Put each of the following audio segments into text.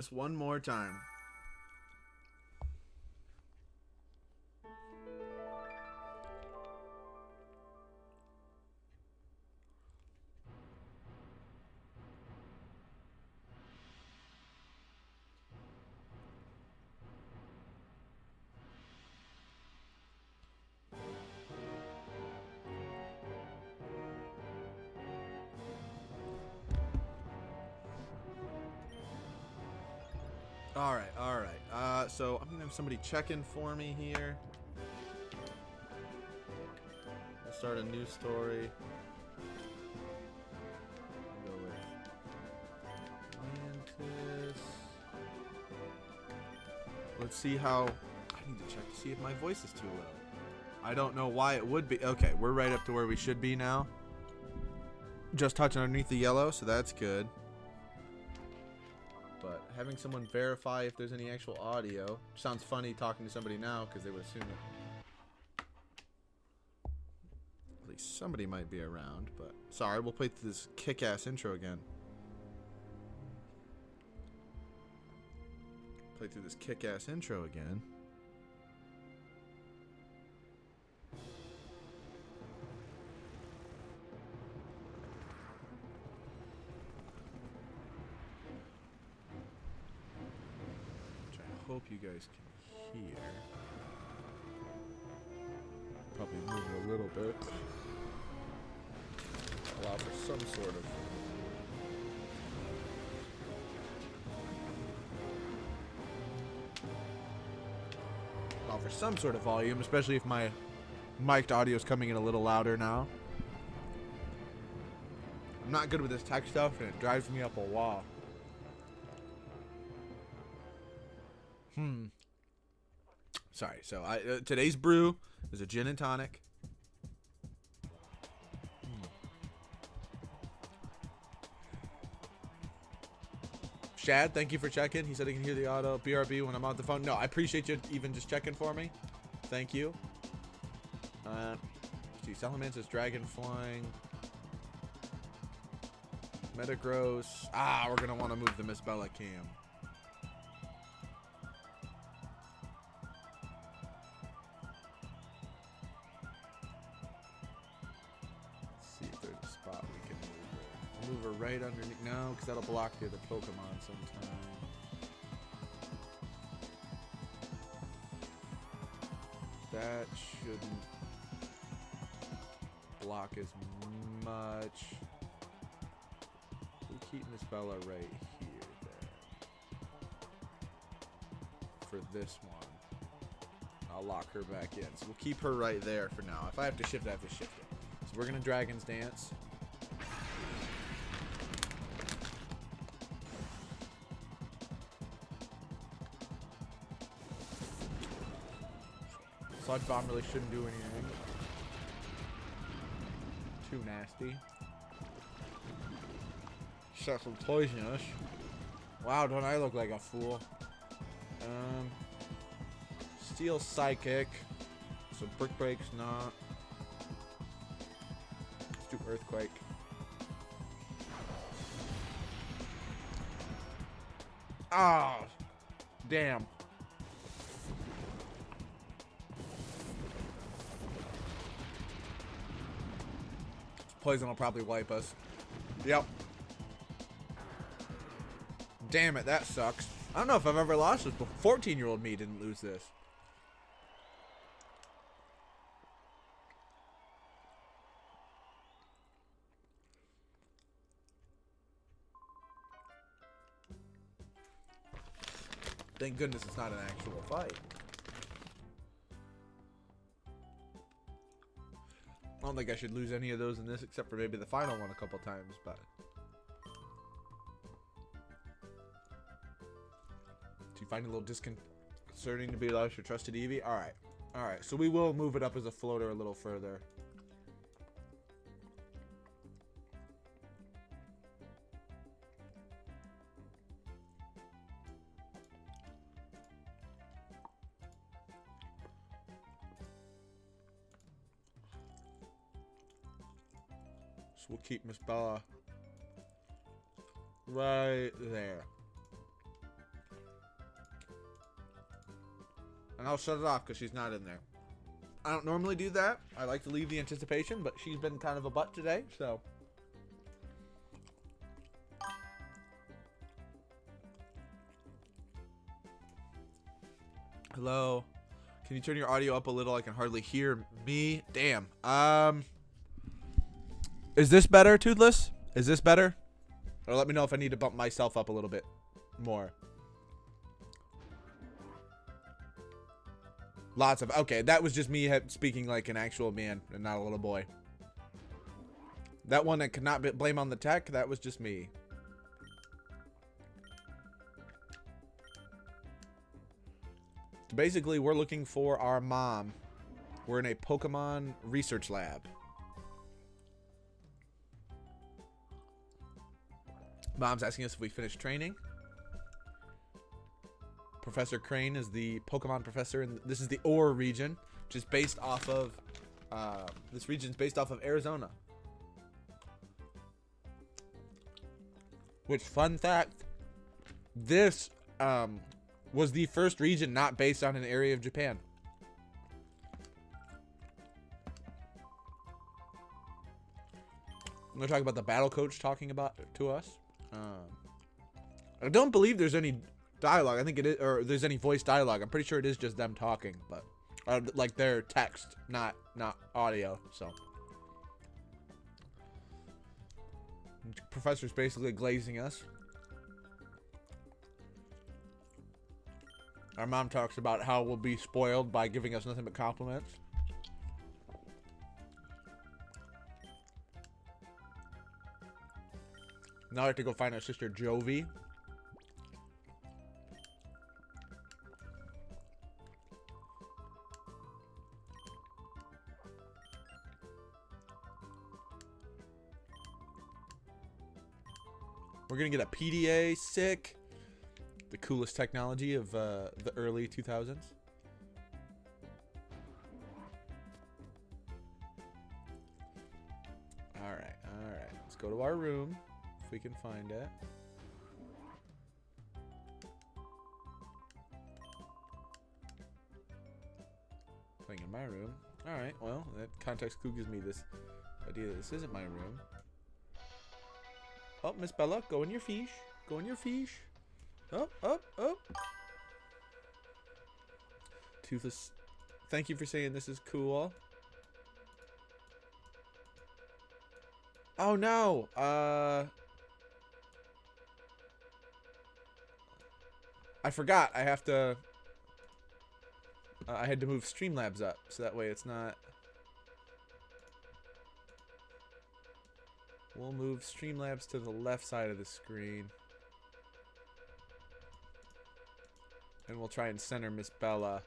Just one more time. All right. So I'm gonna have somebody check in for me here. We'll start a new story. Go with Mantis. Let's see how. I need to check to see if my voice is too low. I don't know why it would be. Okay, we're right up to where we should be now. Just touching underneath the yellow, so that's good. But having someone verify if there's any actual audio sounds funny talking to somebody now because they would assume that at least somebody might be around. But sorry, we'll play through this kick-ass intro again. Play through this kick-ass intro again. Hope you guys can hear. Probably move it a little bit. Allow for some sort of volume, especially if my mic'd audio is coming in a little louder now. I'm not good with this tech stuff, and it drives me up a wall. Sorry. So today's brew is a gin and tonic. Shad, thank you for checking. He said he can hear the auto. BRB when I'm on the phone. No, I appreciate you even just checking for me. Thank you. See, Salamence is dragon flying. Metagross. We're gonna want to move the Miss Bella cam. Move her right underneath. No, because that'll block the other Pokemon sometime. That shouldn't block as much. We'll keep Miss Bella right here then. For this one. I'll lock her back in. So we'll keep her right there for now. If I have to shift, I have to shift it. So we're going to Dragon's Dance. Sludge Bomb really shouldn't do anything. Too nasty. Some poisonous. Wow, don't I look like a fool? Steel Psychic. So Brick Break's not. Let's do Earthquake. Damn. Poison will probably wipe us. Yep. Damn it, that sucks. I don't know if I've ever lost this, but 14-year-old me didn't lose this. Thank goodness it's not an actual fight. I don't think I should lose any of those in this, except for maybe the final one a couple times, but... Do you find it a little disconcerting to be lost your trusted Eevee? Alright. Alright, so we will move it up as a floater a little further. So we'll keep Miss Bella right there. and I'll shut it off because she's not in there. I don't normally do that. I like to leave the anticipation, but she's been kind of a butt today, so. Hello. Can you turn your audio up a little? I can hardly hear me. Damn. Is this better, Toothless? Is this better? Or let me know if I need to bump myself up a little bit more. Lots of... Okay, that was just me speaking like an actual man and not a little boy. That one that could not blame on the tech, that was just me. Basically, we're looking for our mom. We're in a Pokemon research lab. Mom's asking us if we finished training. Professor Crane is the Pokemon professor, and this is the Orre region, which is based off of... this region's based off of Arizona. Which, fun fact, this... was the first region not based on an area of Japan. I'm going to talk about the battle coach talking about to us. I don't believe there's any dialogue. I think it is, or there's any voice dialogue. I'm pretty sure it is just them talking, but like their text, not audio. So, professor's basically glazing us. Our mom talks about how we'll be spoiled by giving us nothing but compliments. Now I have to go find our sister Jovi. We're gonna get a PDA, sick. The coolest technology of the early 2000s. All right. Let's go to our room if we can find it. Playing in my room. All right. Well, that context clue gives me this idea that this isn't my room. Oh, Miss Bella, go in your fish. Go in your fish. Up. Toothless, thank you for saying this is cool. Oh no, I forgot. I have to. I had to move Streamlabs up so that way it's not. We'll move Streamlabs to the left side of the screen. And we'll try and center Miss Bella.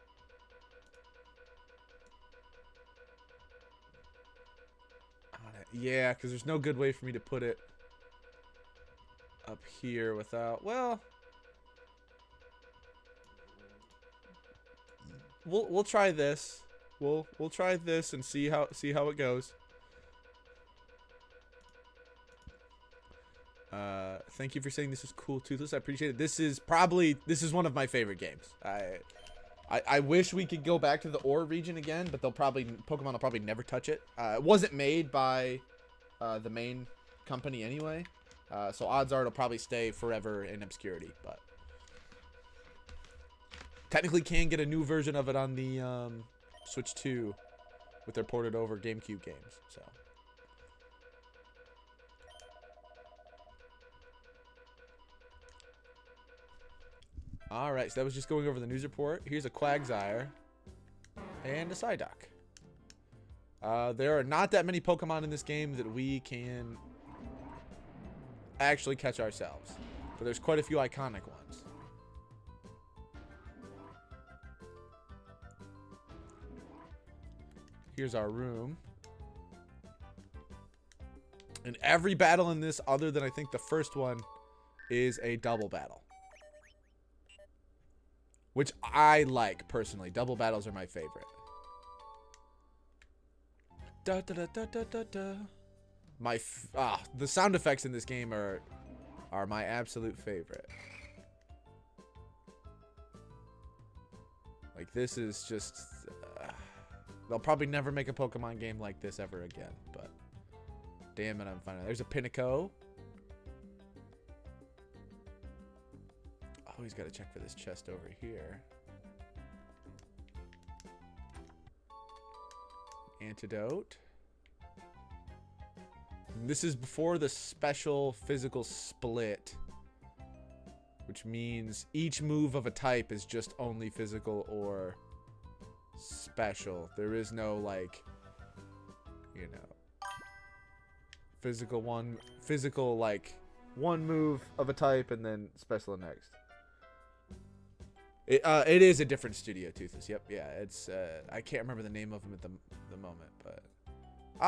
On it. Yeah, because there's no good way for me to put it up here without... Well... We'll try this. We'll try this and see how it goes. Thank you for saying this is cool, Toothless. I appreciate it. This is one of my favorite games. I wish we could go back to the Orre region again, but Pokemon will probably never touch it. It wasn't made by the main company anyway, so odds are it'll probably stay forever in obscurity. But technically, can get a new version of it on the Switch 2 with their ported over GameCube games. So. Alright, so that was just going over the news report. Here's a Quagsire. And a Psyduck. There are not that many Pokemon in this game that we can actually catch ourselves. But there's quite a few iconic ones. Here's our room. And every battle in this, other than I think the first one, is a double battle. Which I like, personally. Double battles are my favorite. Da, da, da, da, da, da, da. The sound effects in this game are my absolute favorite. Like, this is just... they'll probably never make a Pokemon game like this ever again, but... Damn it, I'm finding... There's a Pinnacle. Oh, he's got to check for this chest over here. Antidote. And this is before the special physical split, which means each move of a type is just only physical or special. There is no, like, you know, physical, like, one move of a type and then special next. It is a different studio, Toothless. Yep, yeah. It's I can't remember the name of them at the moment, but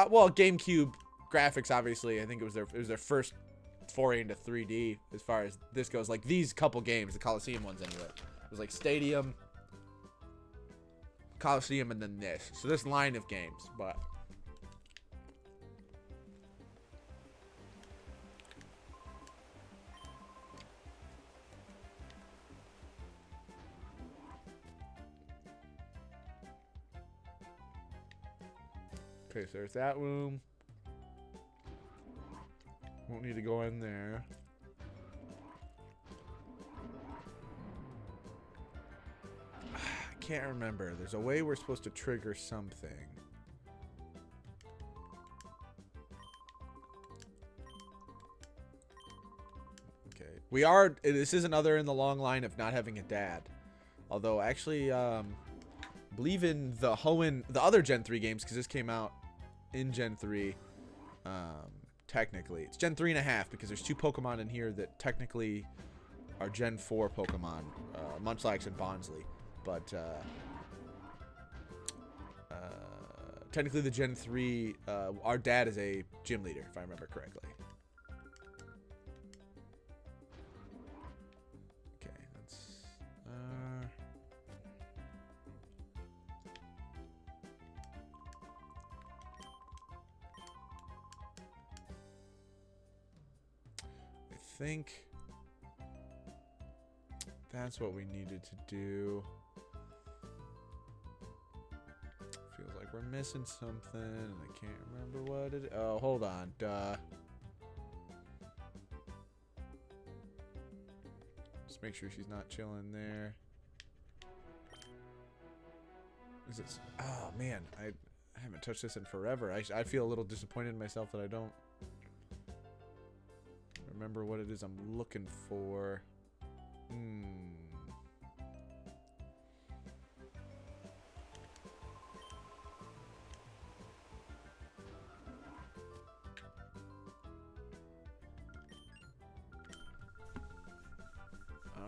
well, GameCube graphics, obviously. I think it was their first foray into 3D as far as this goes. Like these couple games, the Coliseum ones, anyway. It was like Stadium, Coliseum, and then this. So this line of games, but. Okay, so there's that room. Won't need to go in there. I can't remember. There's a way we're supposed to trigger something. Okay. We are... This is another in the long line of not having a dad. Although, actually, believe in the Hoenn... The other Gen 3 games, because this came out in Gen 3, technically. It's Gen 3.5 because there's two Pokemon in here that technically are Gen 4 Pokemon, Munchlax and Bonsly. But technically the Gen 3, our dad is a gym leader, if I remember correctly. Okay, that's... I think that's what we needed to do. Feels like we're missing something, and I can't remember what it is. Oh, hold on. Duh. Just make sure she's not chilling there. Is it? Oh man, I haven't touched this in forever. I feel a little disappointed in myself that I don't remember what it is I'm looking for.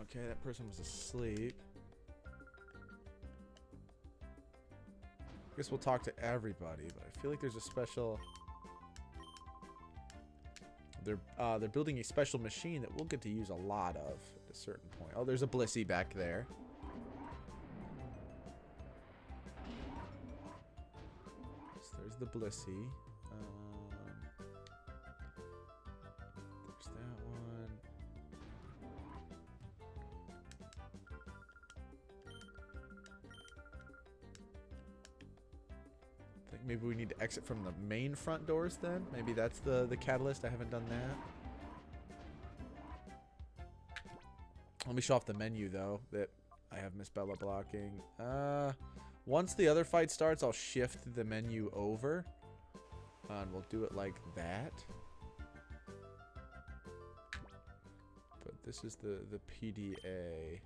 Okay, that person was asleep. Guess we'll talk to everybody, but I feel like there's a special... They're building a special machine that we'll get to use a lot of at a certain point. Oh, there's a Blissey back there. So there's the Blissey. There's that one. I think maybe we need to exit from the main front doors then. Maybe that's the catalyst. I haven't done that. Let me show off the menu though that I have Miss Bella blocking. Once the other fight starts, I'll shift the menu over. And we'll do it like that. But this is the PDA.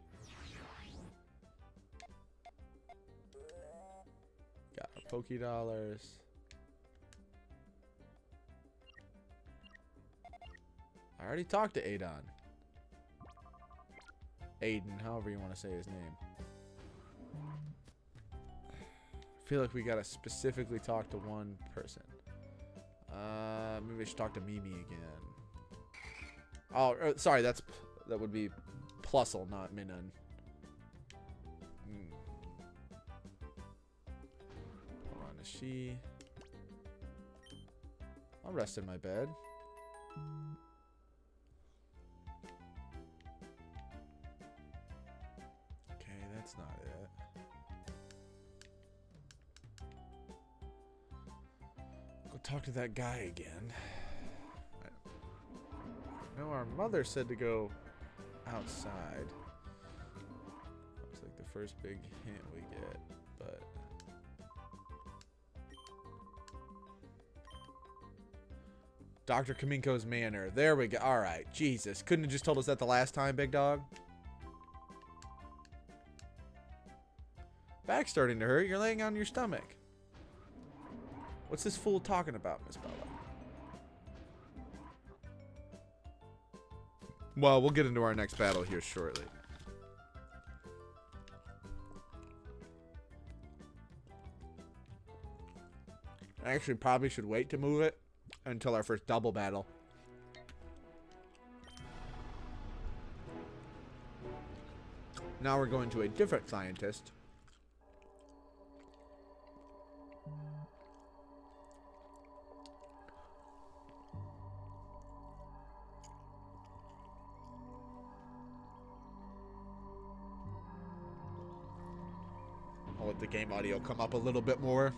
Got our Poké Dollars. I already talked to Adon. Aiden, however you want to say his name. I feel like we gotta specifically talk to one person. Maybe I should talk to Mimi again. Oh, sorry, that would be Plusle, not Minun. Hold on, is she... I'll rest in my bed. Okay, that's not it. talk to that guy again. No, our mother said to go outside. It's like the first big hint we get, but Dr. Kaminko's manor. There we go. All right. Jesus. Couldn't have just told us that the last time, big dog? Back's starting to hurt. You're laying on your stomach. What's this fool talking about, Miss Bella? Well, we'll get into our next battle here shortly. I actually probably should wait to move it until our first double battle. Now we're going to a different scientist. I'll let the game audio come up a little bit more.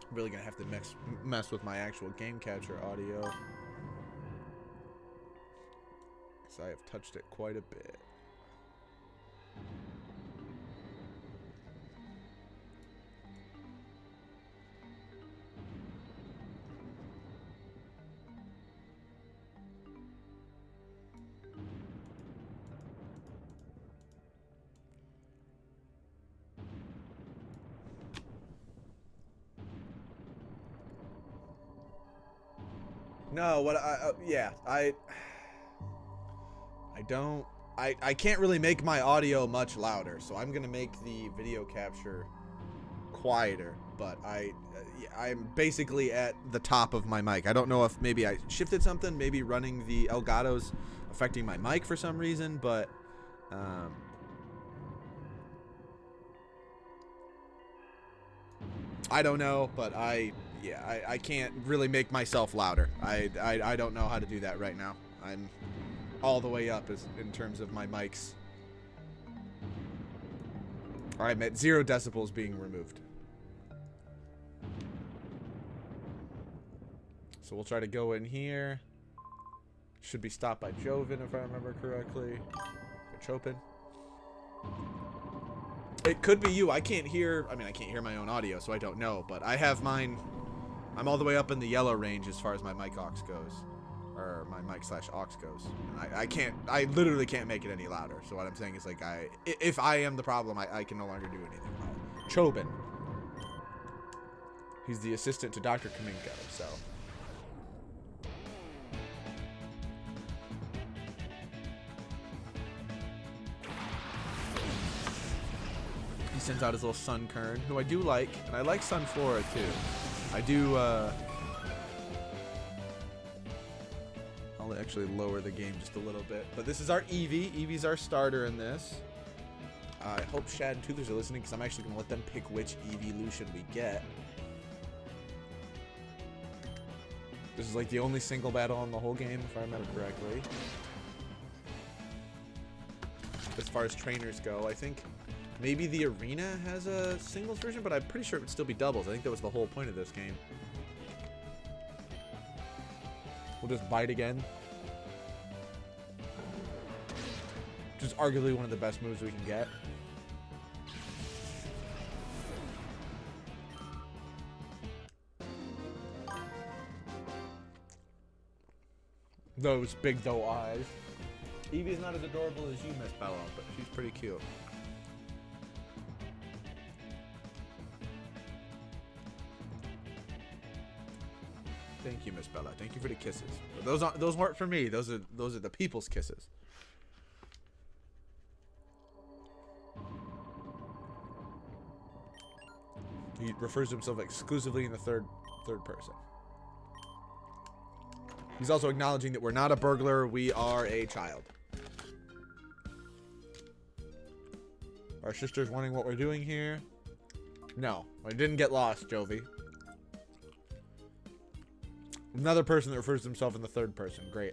I'm really gonna have to mess with my actual game capture audio, because I have touched it quite a bit. No, what I can't really make my audio much louder, so I'm gonna make the video capture quieter, but I'm basically at the top of my mic. I don't know if maybe I shifted something, maybe running the Elgato's affecting my mic for some reason, but I don't know, but I can't really make myself louder. I don't know how to do that right now. I'm all the way up in terms of my mics. I'm at 0 decibels being removed. So we'll try to go in here. Should be stopped by Joven if I remember correctly. Or Chopin. It could be you. I can't hear. I mean, I can't hear my own audio, so I don't know. But I have mine. I'm all the way up in the yellow range as far as my mic aux goes, or my mic/aux goes. And I can't. I literally can't make it any louder. So what I'm saying is, like, if I am the problem, I can no longer do anything about it. Chobin. He's the assistant to Dr. Kaminko. So. He sends out his little Sun Kern, who I do like, and I like Sunflora too. I do, I'll actually lower the game just a little bit. But this is our Eevee. Eevee's our starter in this. I hope Shad and Toothers are listening, because I'm actually going to let them pick which evolution we get. This is like the only single battle in the whole game, if I remember correctly. As far as trainers go, I think maybe the arena has a singles version, but I'm pretty sure it would still be doubles. I think that was the whole point of this game. We'll just bite again. Which is arguably one of the best moves we can get. Those big doe eyes. Eevee's not as adorable as you, Miss Bella, but she's pretty cute. Thank you, Miss Bella. Thank you for the kisses. But those weren't for me. Those are the people's kisses. He refers to himself exclusively in the third person. He's also acknowledging that we're not a burglar, we are a child. Our sister's wondering what we're doing here. No, I didn't get lost, Jovi. Another person that refers to himself in the third person. Great.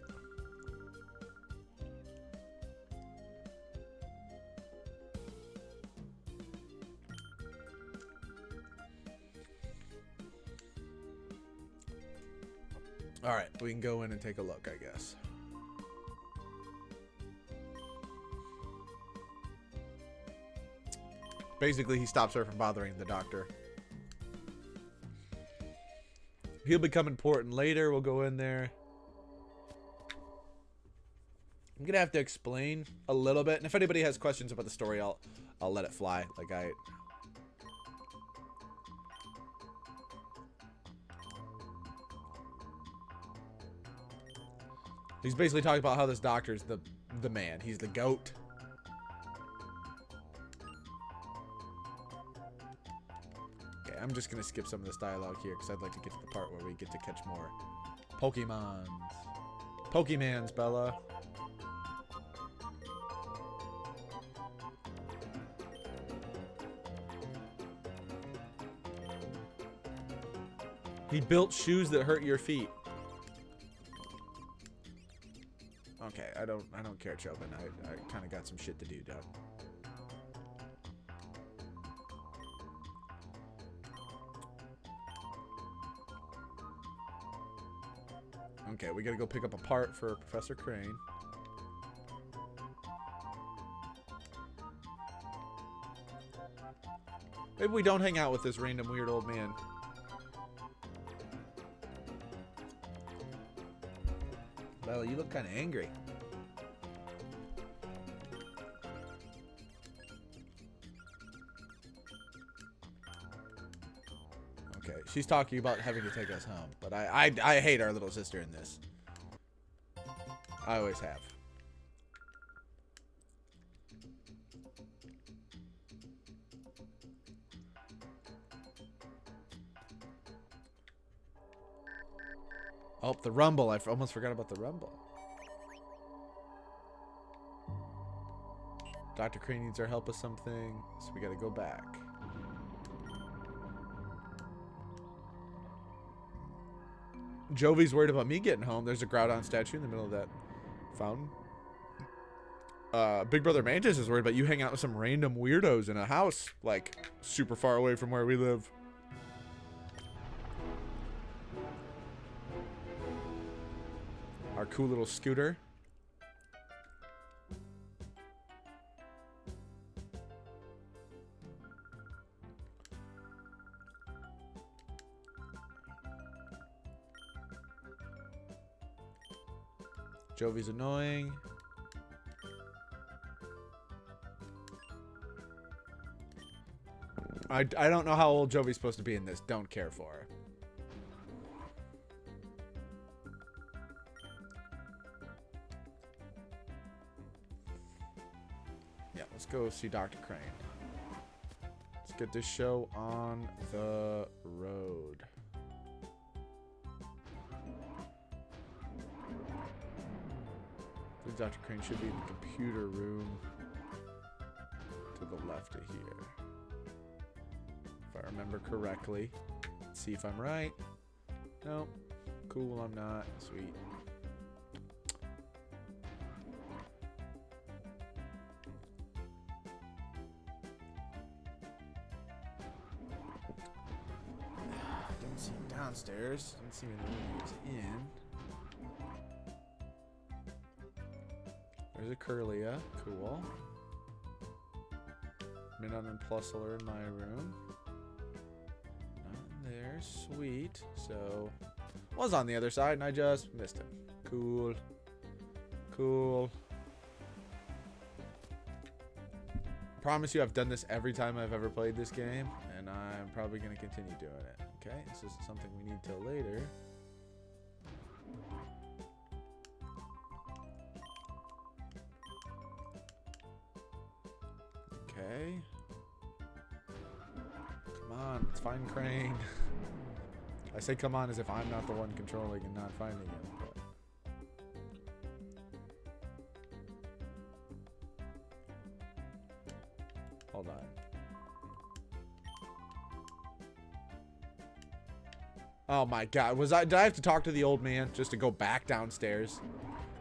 Alright, we can go in and take a look, I guess. Basically, he stops her from bothering the doctor. He'll become important later. We'll go in there. I'm gonna have to explain a little bit, and if anybody has questions about the story, I'll let it fly. Like he's basically talking about how this doctor's the man. He's the GOAT. Okay, I'm just gonna skip some of this dialogue here because I'd like to get to the part where we get to catch more Pokemons. Pokemans, Bella. He built shoes that hurt your feet. Okay, I don't care, Chopin. I kind of got some shit to do, Doug. Okay, we gotta go pick up a part for Professor Crane. Maybe we don't hang out with this random weird old man. Bella, you look kind of angry. Okay, she's talking about having to take us home, but I hate our little sister in this. I always have. Oh, the rumble. I almost forgot about the rumble. Dr. Crane needs our help with something, so we gotta go back. Jovi's worried about me getting home. There's a Groudon statue in the middle of that fountain. Big Brother Mantis is worried about you hanging out with some random weirdos in a house, like, super far away from where we live. Our cool little scooter. Jovi's annoying. I don't know how old Jovi's supposed to be in this. Don't care for her. Yeah, let's go see Dr. Crane. Let's get this show on the road. Dr. Crane should be in the computer room to the left of here. If I remember correctly. Let's see if I'm right. Nope. Cool, I'm not. Sweet. Don't see him downstairs. Don't see him in the room he's in. There's a Curlia. Cool. Midon and Plusler in my room. Not in there. Sweet. So, was on the other side and I just missed him. Cool. Cool. Promise you I've done this every time I've ever played this game. And I'm probably going to continue doing it. Okay, this isn't something we need till later. Okay. Come on, let's find Crane. I say come on as if I'm not the one controlling and not finding him. But. Hold on. Oh my god, did I have to talk to the old man just to go back downstairs?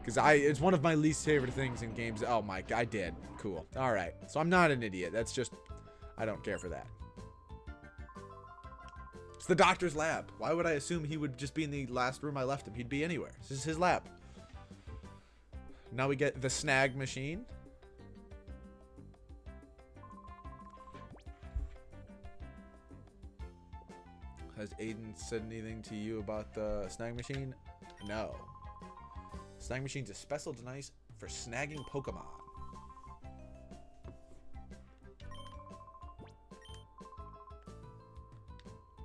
Because it's one of my least favorite things in games. Oh my, I did. Cool. All right. So I'm not an idiot. That's just, I don't care for that. It's the doctor's lab. Why would I assume he would just be in the last room I left him? He'd be anywhere. This is his lab. Now we get the snag machine. Has Aiden said anything to you about the snag machine? No. Snag machine's a special device for snagging Pokemon.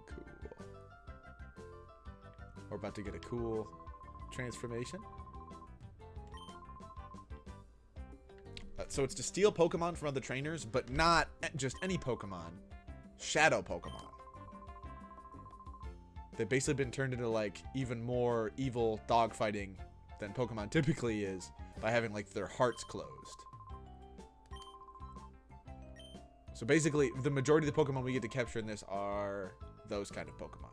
Cool. We're about to get a cool transformation. So it's to steal Pokemon from other trainers, but not just any Pokemon. Shadow Pokemon. They've basically been turned into like even more evil dogfighting than Pokemon typically is by having like their hearts closed. So basically the majority of the Pokemon we get to capture in this are those kind of Pokemon.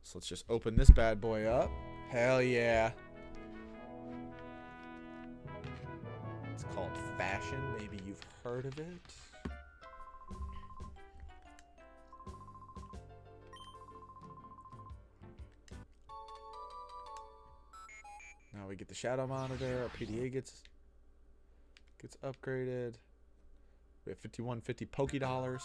So let's just open this bad boy up. Hell yeah. It's called Fashion. Maybe you've heard of it. Now we get the shadow monitor. Our PDA gets upgraded. We have 5150 Poké Dollars.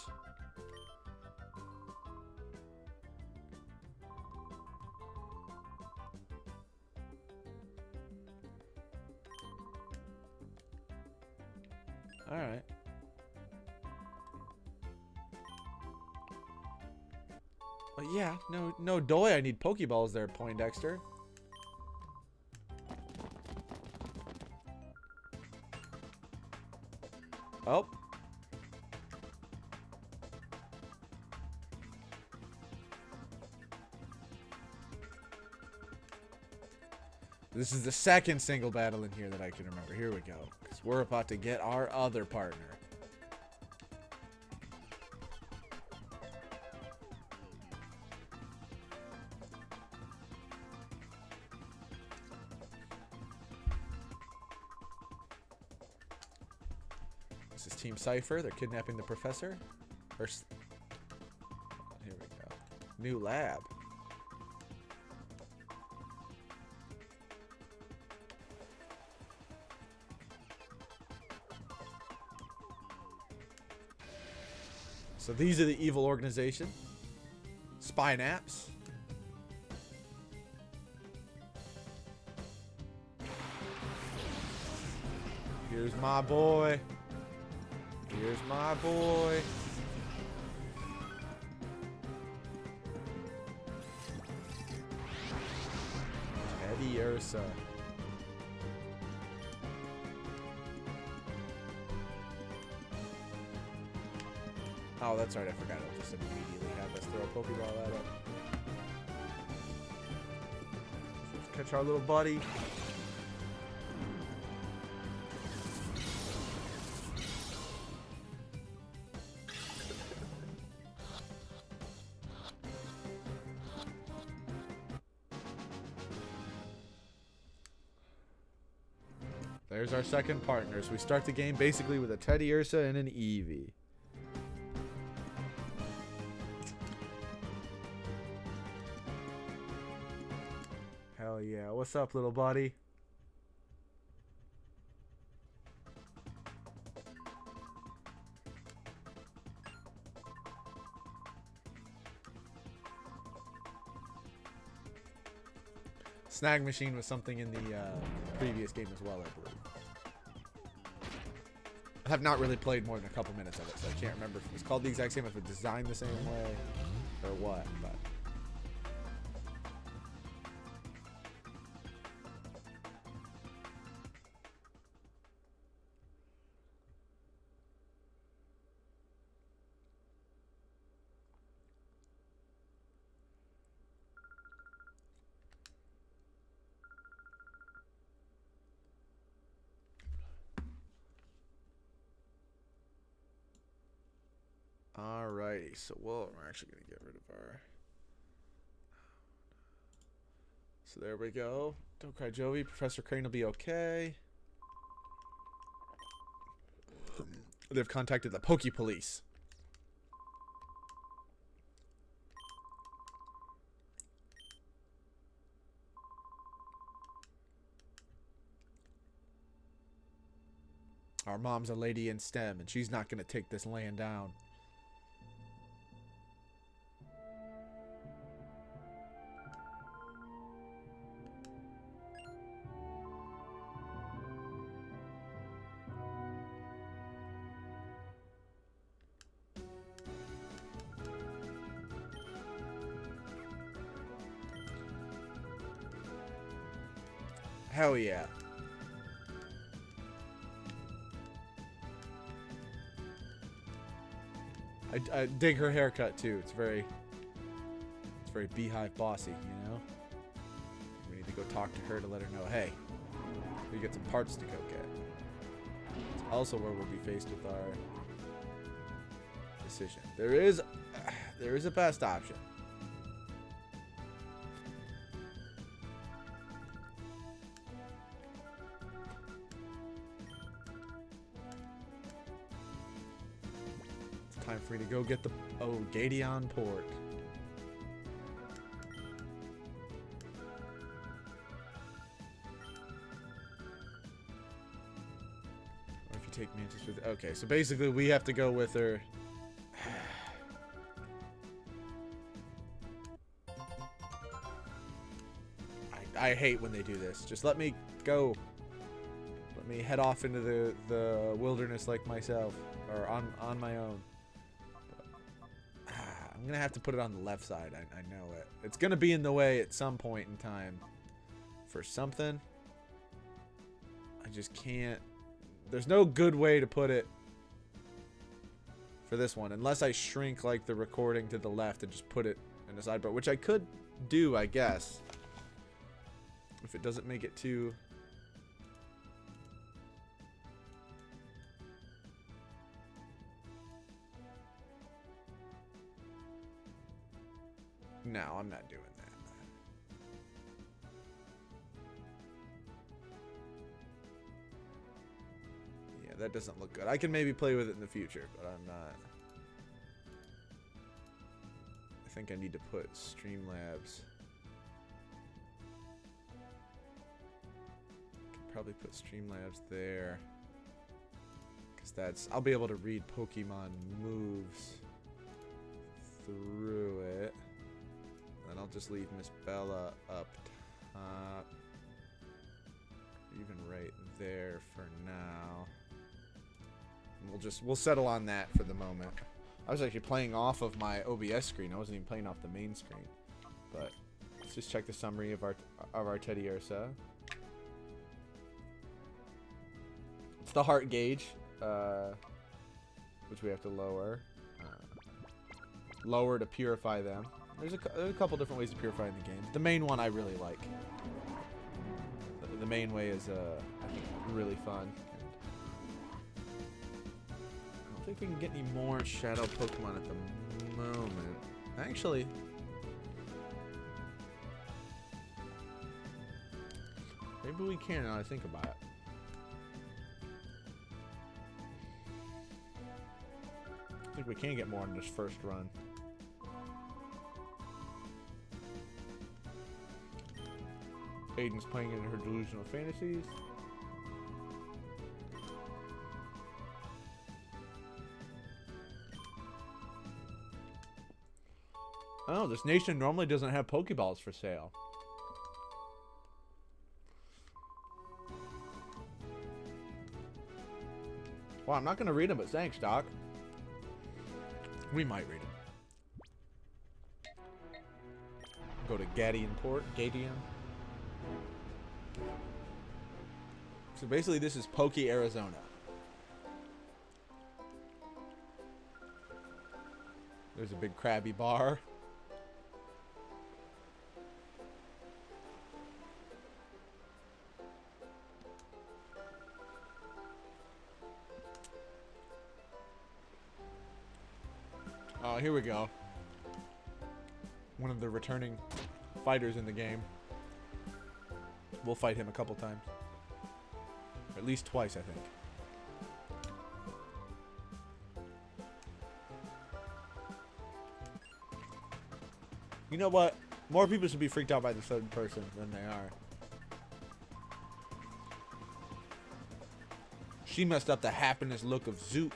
All right. Well, yeah, no doy. I need Pokeballs there, Poindexter. Oh. This is the second single battle in here that I can remember. Here we go. Because we're about to get our other partner. This is Team Cypher. They're kidnapping the professor. Here we go. New lab. So these are the evil organization. Spinaps. Here's my boy. Here's my boy. Teddiursa. Oh, that's right. I forgot. I'll just immediately have us throw a Pokeball at it. Let's catch our little buddy. There's our second partners. We start the game basically with a Teddiursa and an Eevee. Hell yeah. What's up, little buddy? Snag machine was something in the previous game as well, I believe. I have not really played more than a couple minutes of it, so I can't remember if it was called the exact same, if it was designed the same way, or what, but... Alrighty, so we're actually going to get rid of our... So there we go. Don't cry, Jovi. Professor Crane will be okay. They've contacted the Poke Police. Our mom's a lady in STEM, and she's not going to take this land down. Hell yeah. I dig her haircut too. It's very beehive bossy, you know? We need to go talk to her to let her know, hey, we get some parts to go get. It's also where we'll be faced with our decision. There is a best option. Time for me to go get the Gateon port. Or if you take Mantis with, okay, so basically we have to go with her. I hate when they do this. Just let me go. Let me head off into the wilderness like myself, or on my own. I'm gonna have to put it on the left side. I know it. It's gonna be in the way at some point in time for something. I just can't. There's no good way to put it for this one, unless I shrink like the recording to the left and just put it in the sidebar, which I could do, I guess, if it doesn't make it too. No, I'm not doing that. Yeah, that doesn't look good. I can maybe play with it in the future, but I'm not. I think I need to put Streamlabs. Could probably put Streamlabs there. Because that's... I'll be able to read Pokemon moves through it. And I'll just leave Miss Bella up top. Even right there for now. And we'll settle on that for the moment. I was actually playing off of my OBS screen. I wasn't even playing off the main screen. But let's just check the summary of our Teddiursa. It's the heart gauge, which we have to lower. Lower to purify them. There's a couple different ways to purify in the game. The main one I really like. The main way is, I think, really fun. I don't think we can get any more Shadow Pokemon at the moment. Actually, maybe we can now I think about it. I think we can get more in this first run. Aiden's playing in her delusional fantasies. Oh, this nation normally doesn't have Pokeballs for sale. Well, I'm not going to read them, but thanks, Doc. We might read them. Go to Gateon Port. Gateon. So basically this is Poke Arizona. There's a big Krabby bar. Oh, here we go. One of the returning fighters in the game. We'll fight him a couple times. At least twice, I think. You know what? More people should be freaked out by the third person than they are. She messed up the happiness look of Zook.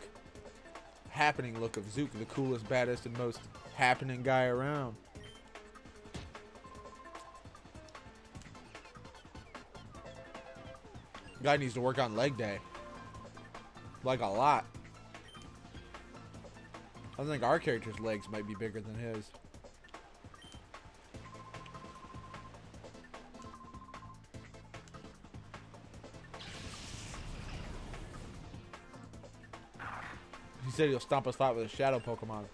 Happening look of Zook, the coolest, baddest, and most happening guy around. Guy needs to work on leg day. Like a lot. I think our character's legs might be bigger than his. He said he'll stomp us flat with a shadow Pokemon.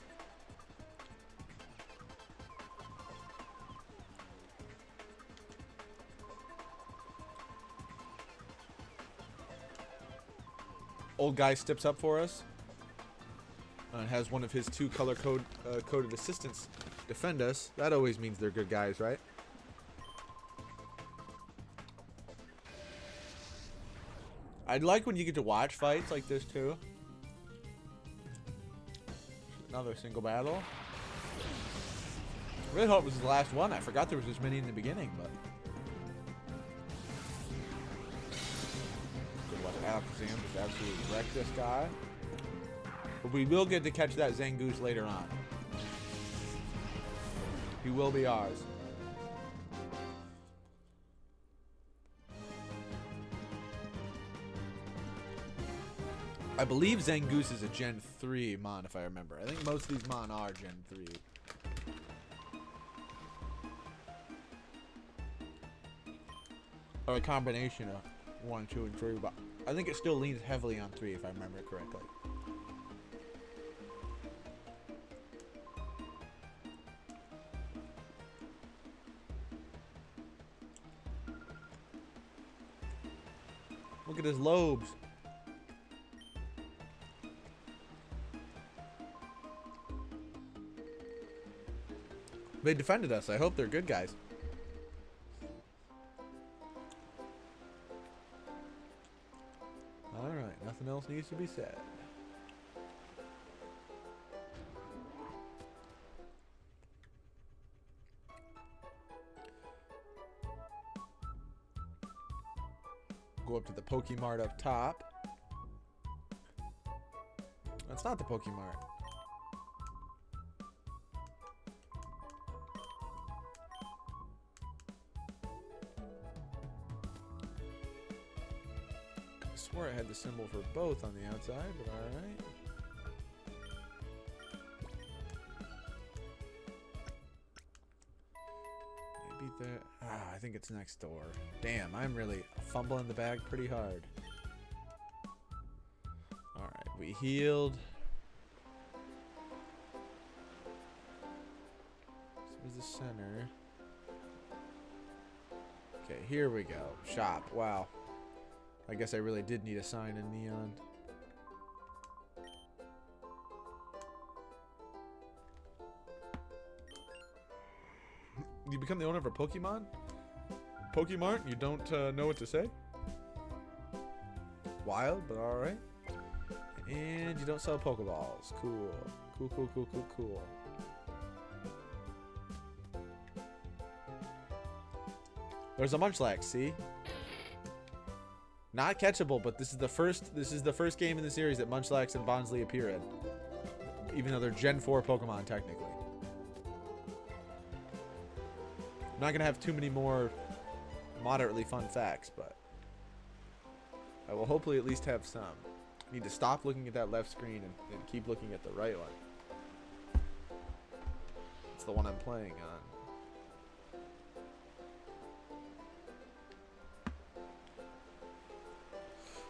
Old guy steps up for us and has one of his 2 color coded assistants defend us. That always means they're good guys, right? I'd like when you get to watch fights like this too. Another single battle. I really hope it was the last one. I forgot there was this many in the beginning, but good watch Alakazam just absolutely wreck this guy. But we will get to catch that Zangoose later on. He will be ours. I believe Zangoose is a Gen 3 Mon, if I remember. I think most of these Mon are Gen 3. Or a combination of 1, 2, and 3. But I think it still leans heavily on 3, if I remember correctly. Look at his lobes. They defended us. I hope they're good guys. Alright, nothing else needs to be said. Go up to the Pokemart up top. That's not the Pokemart. I swore I had the symbol for both on the outside, but alright. Maybe there. I think it's next door. Damn, I'm really fumbling the bag pretty hard. Alright, we healed. So where's the center? Okay, here we go. Shop. Wow. I guess I really did need a sign in neon. You become the owner of a Pokemon? Pokemart? You don't know what to say? Wild, but alright. And you don't sell Pokeballs. Cool. Cool, cool, cool, cool, cool. There's a Munchlax, see? Not catchable, but this is the first game in the series that Munchlax and Bonsly appear in. Even though they're Gen 4 Pokemon technically. I'm not gonna have too many more moderately fun facts, but I will hopefully at least have some. I need to stop looking at that left screen and keep looking at the right one. It's the one I'm playing on.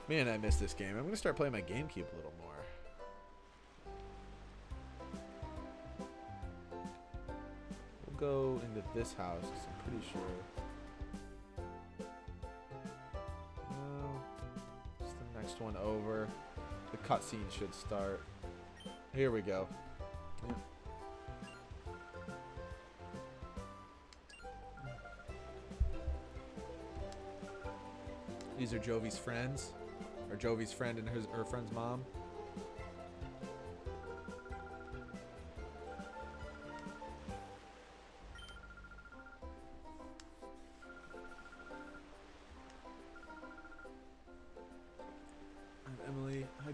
Man, I miss this game. I'm going to start playing my GameCube a little more. We'll go into this house, I'm pretty sure. No. It's the next one over. The cutscene should start. Here we go. Yeah. These are Jovi's friends. Or Jovi's friend and her friend's mom.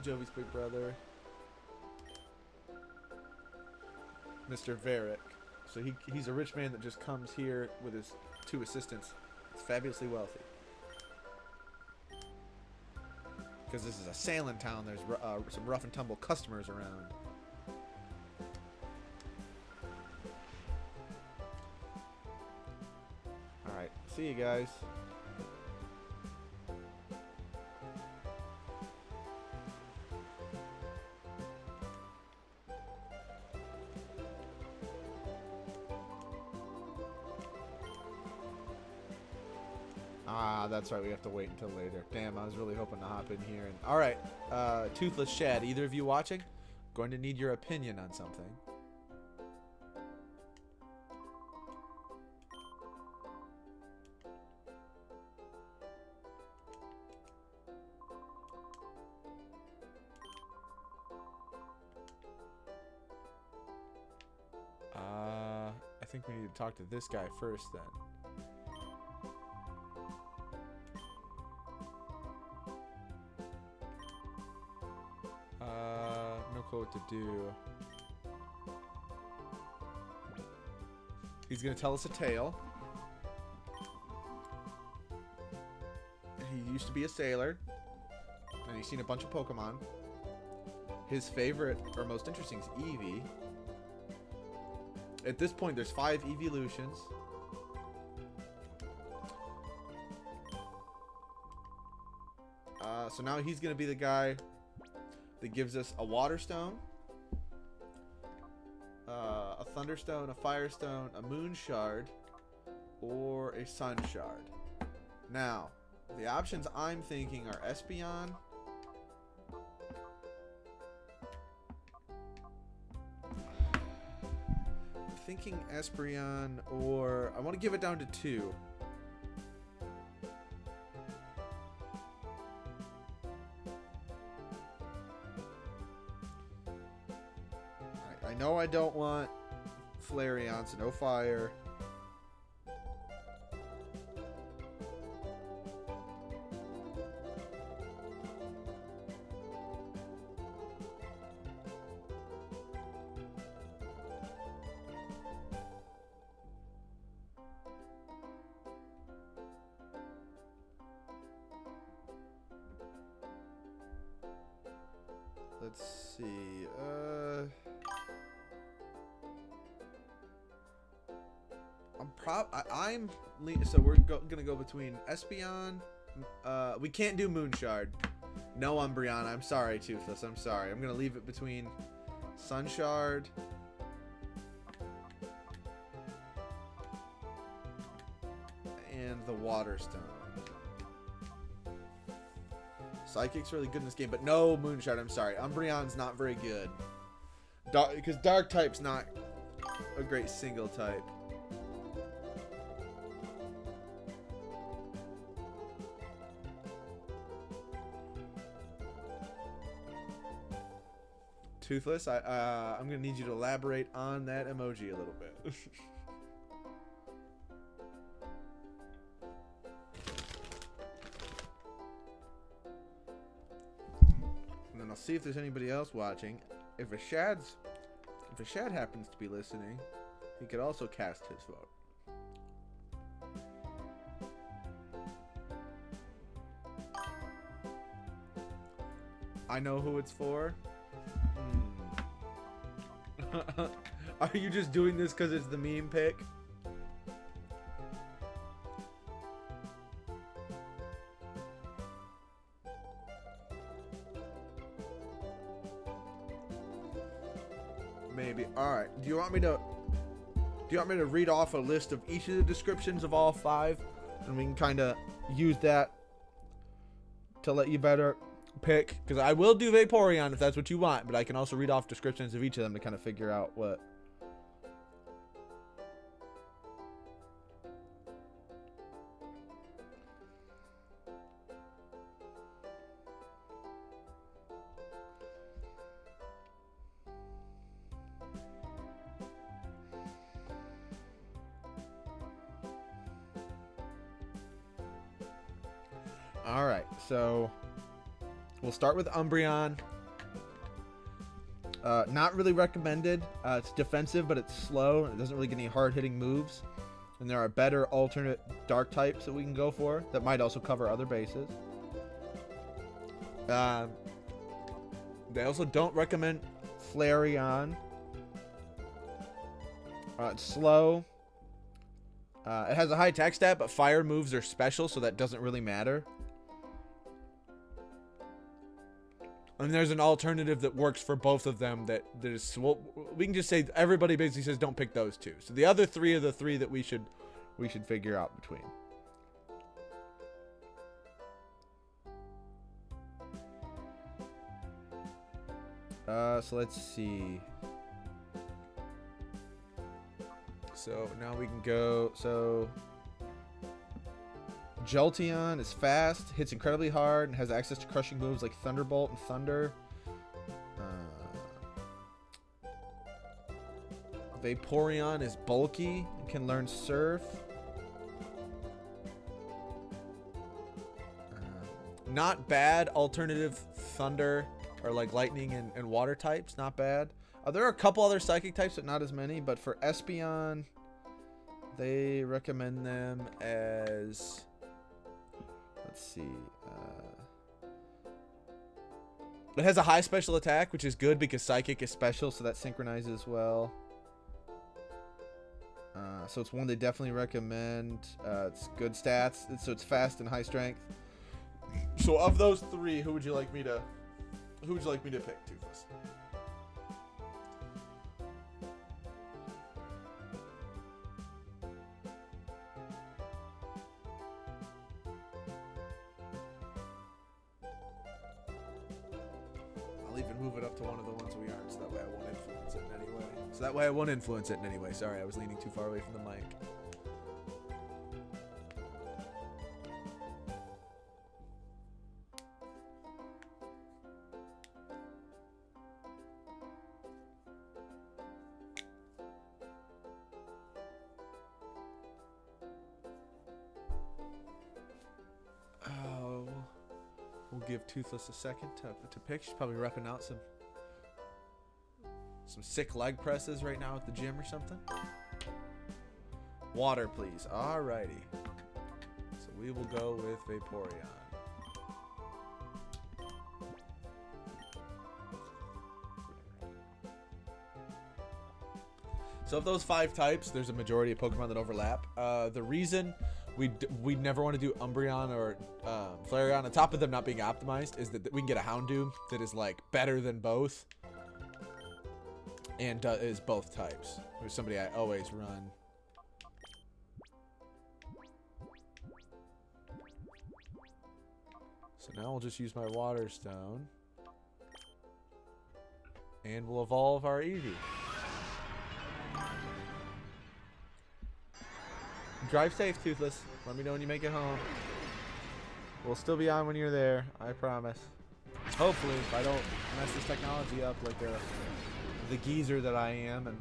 Jovi's big brother. Mr. Varick. So he's a rich man that just comes here with his 2 assistants. He's fabulously wealthy. Because this is a sailing town, there's some rough and tumble customers around. Alright, see you guys. Ah, that's right. We have to wait until later. Damn, I was really hoping to hop in here. And all right, Toothless Shad, either of you watching? Going to need your opinion on something. I think we need to talk to this guy first, then. No clue what to do. He's gonna tell us a tale. He used to be a sailor, and he's seen a bunch of Pokemon. His favorite, or most interesting, is Eevee. At this point, there's 5 evolutions. So now he's gonna be the guy that gives us a Water Stone, a Thunderstone, a Firestone, a Moon Shard, or a Sun Shard. Now, the options I'm thinking are Espeon, I'm thinking Espeon, or I want to give it down to 2. I know I don't want Flareon, so no fire. Let's see. So we're gonna go between Espeon. We can't do Moonshard. No Umbreon. I'm sorry, Toothless. I'm sorry. I'm gonna leave it between Sunshard and the Water Stone. Psychic's really good in this game, but no Moonshard. I'm sorry. Umbreon's not very good. Because Dark type's not a great single type. Toothless, I'm gonna need you to elaborate on that emoji a little bit. And then I'll see if there's anybody else watching. If a Shad happens to be listening, he could also cast his vote. I know who it's for. Are you just doing this because it's the meme pick? Maybe. All right. Do you want me to read off a list of each of the descriptions of all 5, and we can kind of use that to let you better pick? Because I will do Vaporeon if that's what you want, but I can also read off descriptions of each of them to kind of figure out what. All right, so we'll start with Umbreon. Not really recommended. It's defensive, but it's slow. It doesn't really get any hard-hitting moves. And there are better alternate dark types that we can go for that might also cover other bases. They also don't recommend Flareon. It's slow. It has a high attack stat, but fire moves are special, so that doesn't really matter. And there's an alternative that works for both of them that is, well, we can just say everybody basically says don't pick those two. So the other three are the three that we should figure out between. So let's see. So now we can go. So Jolteon is fast, hits incredibly hard, and has access to crushing moves like Thunderbolt and Thunder. Vaporeon is bulky and can learn Surf. Not bad alternative Thunder or like Lightning and Water types. Not bad. There are a couple other Psychic types, but not as many. But for Espeon, they recommend them as... Let's see. It has a high special attack, which is good because Psychic is special, so that synchronizes well. So it's one they definitely recommend. It's good stats, so it's fast and high strength. So of those three, who would you like me to pick, Toothless? I'll even move it up to one of the ones we aren't, so that way I won't influence it in any way. Sorry, I was leaning too far away from the mic. We'll give Toothless a second to pick. She's probably repping out some sick leg presses right now at the gym or something. Water, please. Alrighty. So we will go with Vaporeon. So of those 5 types, there's a majority of Pokemon that overlap. The reason we never want to do Umbreon or Flareon, on top of them not being optimized, is that we can get a Houndoom that is like better than both and is both types. There's somebody I always run. So now we'll just use my Water Stone and we'll evolve our Eevee. Drive safe, Toothless. Let me know when you make it home. We'll still be on when you're there, I promise. Hopefully, if I don't mess this technology up like the geezer that I am. And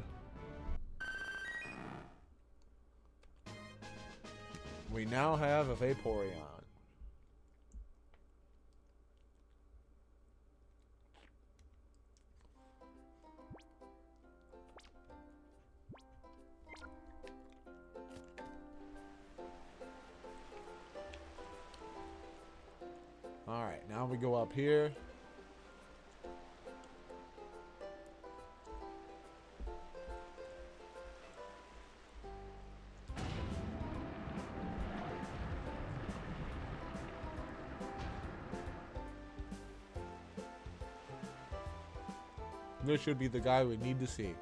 we now have a Vaporeon. Alright, now we go up here. This should be the guy we need to see.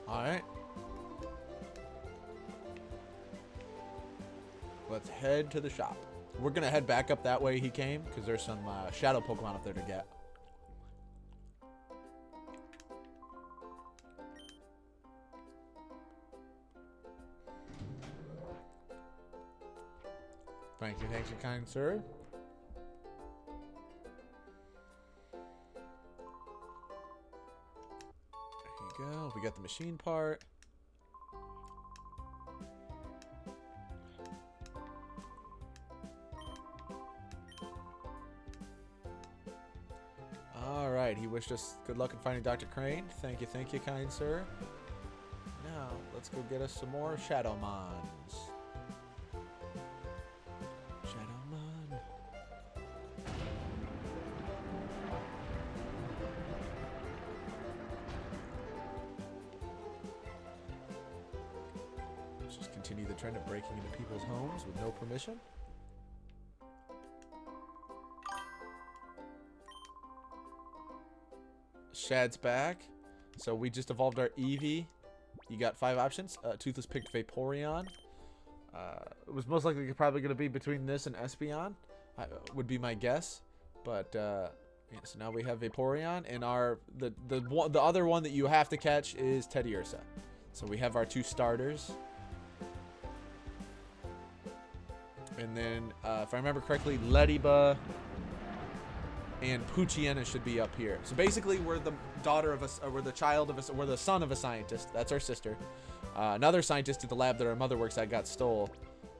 Alright. Let's head to the shop. We're going to head back up that way he came, because there's some shadow Pokemon up there to get. Thank you, kind sir. There you go. We got the machine part. right. He wished us good luck in finding Dr. Crane. Thank you, kind sir. Now, let's go get us some more Shadowmons. Shadowmon. Let's just continue the trend of breaking into people's homes with no permission. Shad's back. So we just evolved our Eevee. You got 5 options. Toothless picked Vaporeon. It was most likely probably going to be between this and Espeon. Would be my guess. But yeah, so now we have Vaporeon, and the other one that you have to catch is Teddiursa. So we have our 2 starters. And then, if I remember correctly, Ladybug and Poochyena should be up here. So basically, we're the daughter of us, or we're the child of us, we're the son of a scientist. That's our sister. Another scientist at the lab that our mother works at got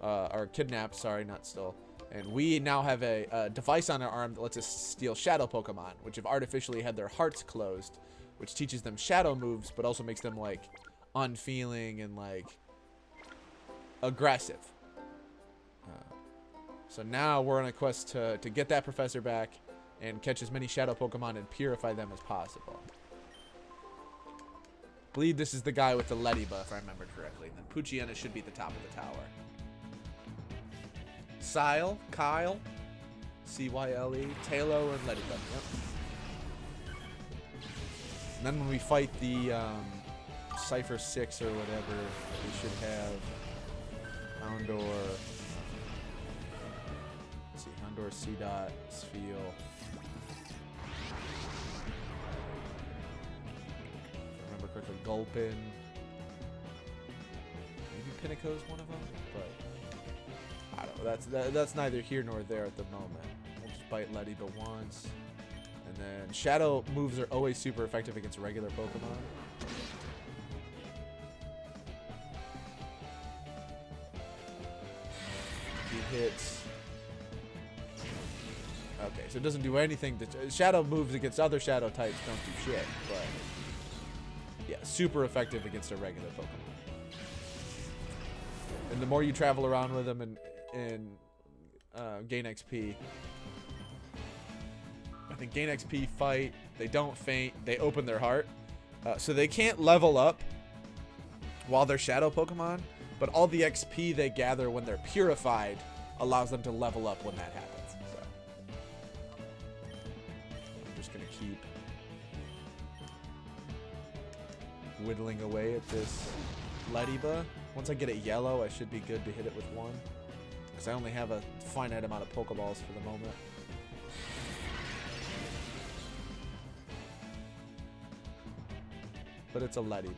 or kidnapped. Sorry, not stole. And we now have a device on our arm that lets us steal shadow Pokemon, which have artificially had their hearts closed, which teaches them shadow moves, but also makes them like unfeeling and like aggressive. So now we're on a quest to get that professor back and catch as many shadow Pokemon and purify them as possible. I believe this is the guy with the Ladybug, if I remember correctly. And then Poochyena should be at the top of the tower. Kyle, C-Y-L-E, Talo, and Ladybug. Yep. And then when we fight the Cypher 6 or whatever, we should have Houndour. Let's see, Houndour, C-Dot, Spheal. Correctly, Gulpin. Maybe Pinnaco's one of them, but I don't know. That's neither here nor there at the moment. We'll just bite Ladybug once, and then shadow moves are always super effective against regular Pokemon. He hits. Okay, so it doesn't do anything. Shadow moves against other shadow types don't do shit, but. Yeah, super effective against a regular Pokemon. And the more you travel around with them and gain XP. I think gain XP, fight, they don't faint, they open their heart. So they can't level up while they're shadow Pokemon, but all the XP they gather when they're purified allows them to level up when that happens. So I'm just going to keep whittling away at this Ladybug. Once I get it yellow, I should be good to hit it with 1. Because I only have a finite amount of Pokeballs for the moment. But it's a Ladybug.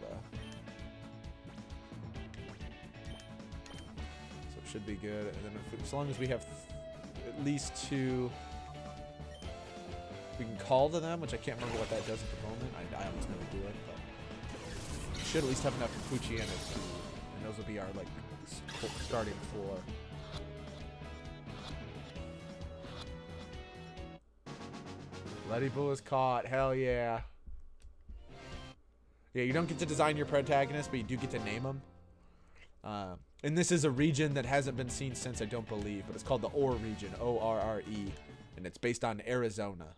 So it should be good. And then as long as we have at least 2... We can call to them, which I can't remember what that does at the moment. I almost never do it, but... Should at least have enough for Poochyena too, and those will be our like starting 4. Ladybug is caught. Hell yeah! Yeah, you don't get to design your protagonist, but you do get to name them. And this is a region that hasn't been seen since, I don't believe, but it's called the Orre region, O-R-R-E, and it's based on Arizona.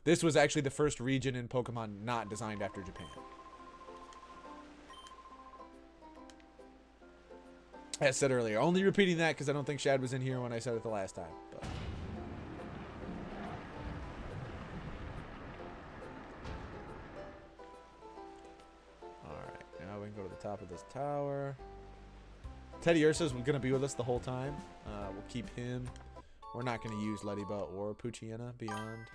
This was actually the first region in Pokemon not designed after Japan. As I said earlier, only repeating that because I don't think Shad was in here when I said it the last time. But. Alright, now we can go to the top of this tower. Teddiursa is going to be with us the whole time. We'll keep him. We're not going to use Ladybug or Poochyena beyond.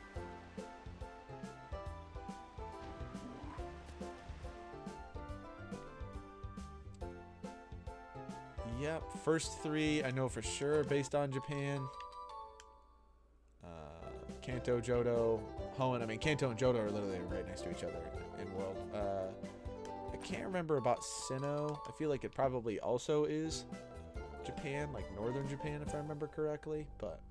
Yep, first 3 I know for sure based on Japan. Kanto, Johto, Hoenn. I mean, Kanto and Johto are literally right next to each other in world. I can't remember about Sinnoh. I feel like it probably also is Japan, like northern Japan if I remember correctly, but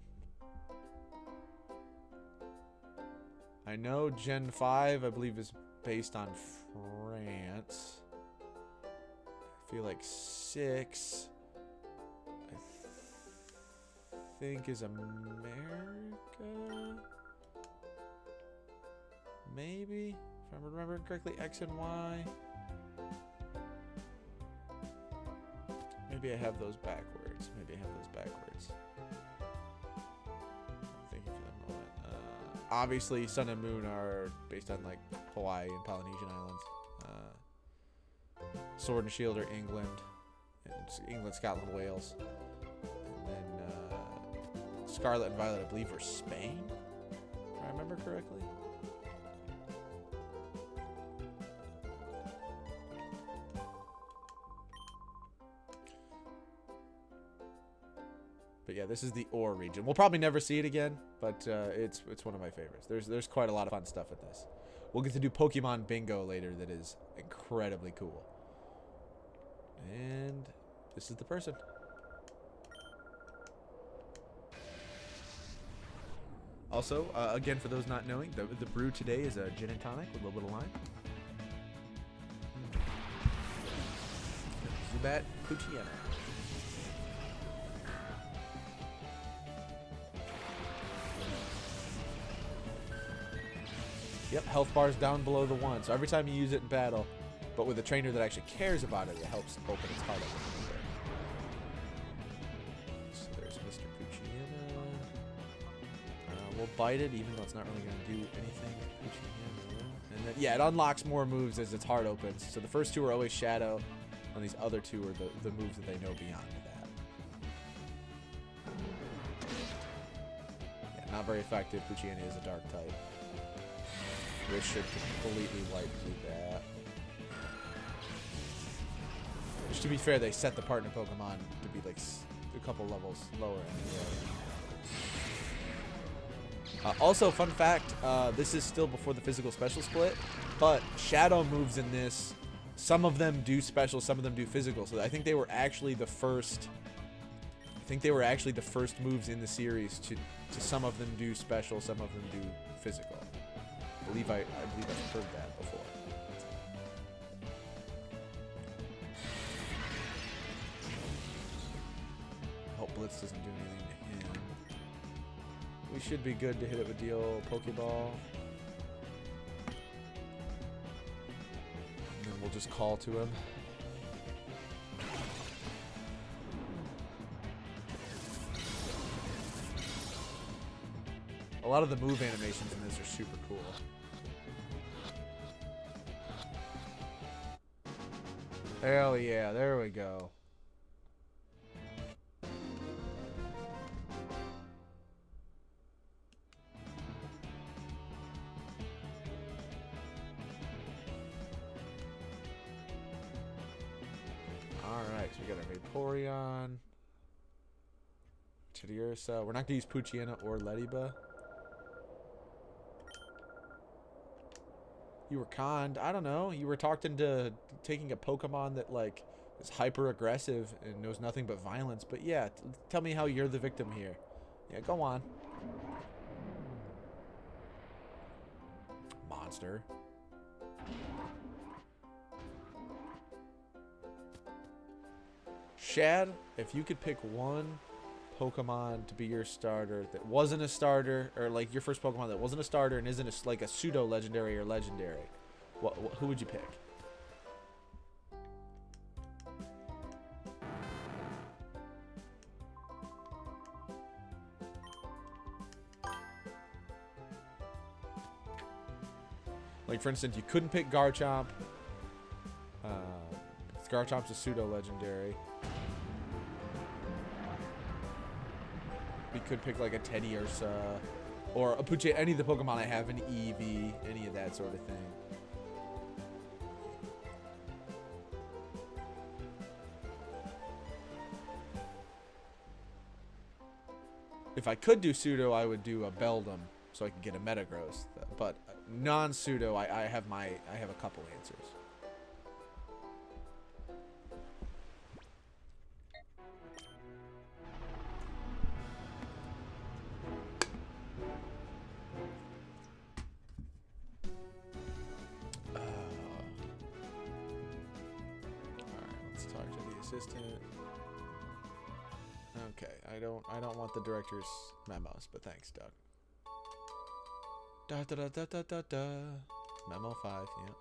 I know Gen 5, I believe, is based on France. I feel like 6, I think, is America? Maybe? If I'm remembering correctly, X and Y. Maybe I have those backwards. Thinking for the moment. Obviously, Sun and Moon are based on like Hawaii and Polynesian Islands. Sword and Shield are England. And England, Scotland, Wales. And then Scarlet and Violet, I believe, were Spain, if I remember correctly. But yeah, this is the Orre region. We'll probably never see it again, but it's one of my favorites. There's quite a lot of fun stuff with this. We'll get to do Pokemon Bingo later that is incredibly cool. And this is the person. Also, again, for those not knowing, the brew today is a gin and tonic with a little bit of lime. Zubat Pucciana. Yep, health bar's down below the 1. So every time you use it in battle, but with a trainer that actually cares about it, it helps open its heart up. So there's Mr. Pucciana. We'll bite it, even though it's not really going to do anything. Pucciana. And then, yeah, it unlocks more moves as its heart opens. So the first 2 are always Shadow, and these other 2 are the moves that they know beyond that. Yeah, not very effective. Pucciana is a dark type. Which should completely wipe through that. Which, to be fair, they set the partner Pokemon to be like a couple levels lower anyway. Also, fun fact, this is still before the physical special split, but Shadow moves in this, some of them do special, some of them do physical. So I think they were actually the first. I think they were actually the first moves in the series to some of them do special, some of them do physical. I believe I've heard that before. I hope Blitz doesn't do anything to him. We should be good to hit it with the old Pokeball. And then we'll just call to him. A lot of the move animations in this are super cool. Hell yeah, there we go. Alright, so we got a Vaporeon. Teddiursa. We're not going to use Pucciana or Lediba. You were conned. I don't know. You were talked into taking a Pokemon that, like, is hyper-aggressive and knows nothing but violence. But, yeah, tell me how you're the victim here. Yeah, go on. Monster. Shad, if you could pick one Pokemon to be your starter that wasn't a starter, or like your first Pokemon that wasn't a starter and isn't like a pseudo legendary or legendary, who would you pick? Like, for instance, you couldn't pick Garchomp. Garchomp's a pseudo legendary. We could pick like a Teddiursa or a Pucciana, any of the Pokemon I have, an Eevee, any of that sort of thing. If I could do pseudo, I would do a Beldum so I could get a Metagross. But non-pseudo, I have a couple answers. assistant. Okay, I don't want the director's memos, but thanks, Doug. Da da da da da da da. Memo 5, yeah.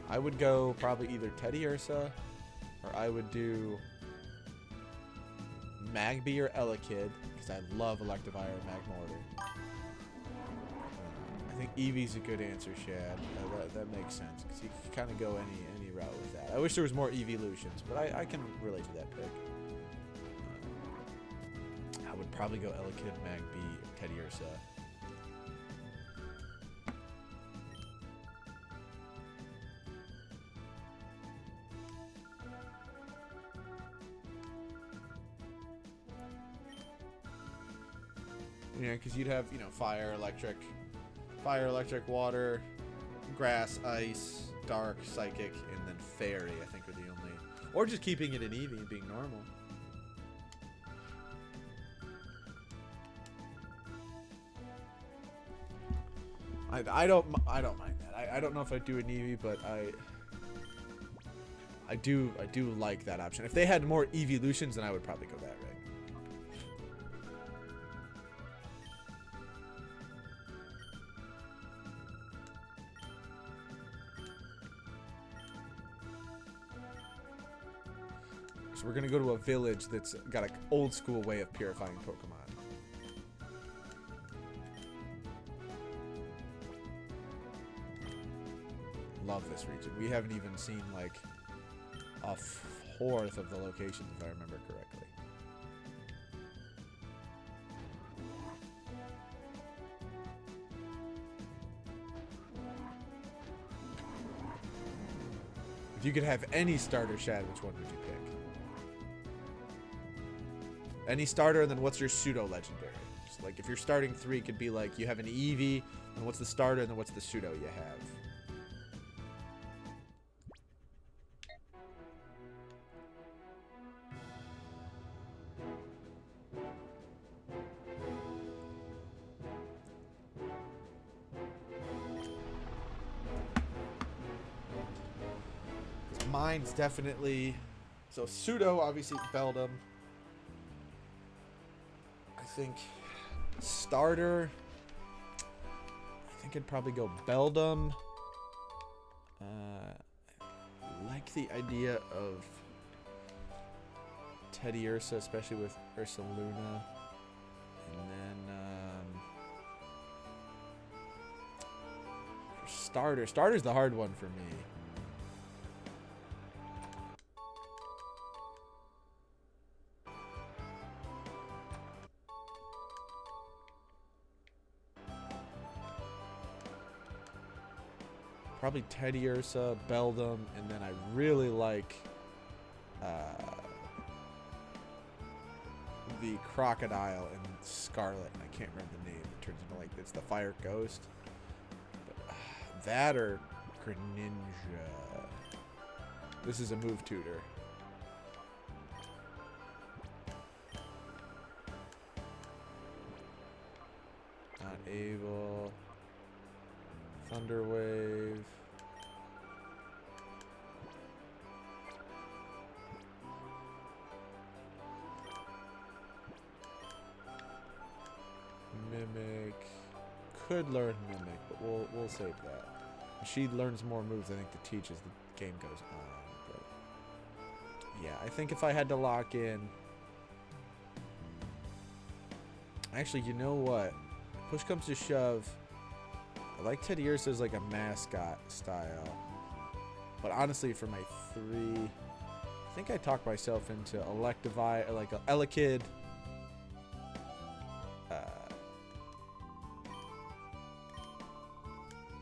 I would go probably either Teddiursa, or I would do Magby or Elekid, because I love Electivire and Magmortar. I think Eevee's a good answer, Shad. That makes sense, because you can kind of go any route with that. I wish there was more Eeveelutions, but I can relate to that pick. I would probably go Elekid, Magby, or Teddiursa. Yeah, because you'd have, you know, fire, electric, water, grass, ice, dark, psychic, and then fairy, I think are the only... Or just keeping it in Eevee and being normal. I don't mind that. I don't know if I'd do an Eevee, but I do like that option. If they had more Eeveelutions, then I would probably go that route. So we're gonna go to a village that's got an old school way of purifying Pokemon. Love this region. We haven't even seen like a fourth of the locations, if I remember correctly. If you could have any starter, Shad, which one would you pick? Any starter, and then what's your pseudo legendary? Just like if you're starting 3, it could be like you have an Eevee, and what's the starter, and then what's the pseudo you have? Mine's definitely... So pseudo, obviously, Beldum. I think starter, I think I'd probably go Beldum. I like the idea of Teddiursa, especially with Ursaluna. And then for starter's the hard one for me. Probably Teddiursa, Beldum, and then I really like the Crocodile in Scarlet. I can't remember the name. It turns into like it's the Fire Ghost. But, that or Greninja. This is a move tutor. Not able. Thunder Wave. Mimic. Could learn Mimic, but we'll save that. She learns more moves, I think, to teach as the game goes on. But yeah, I think if I had to lock in... Actually, you know what? Push comes to shove... I like Teddiursa as like a mascot style, but honestly, for my 3, I think I talked myself into Electivire, like a Elekid,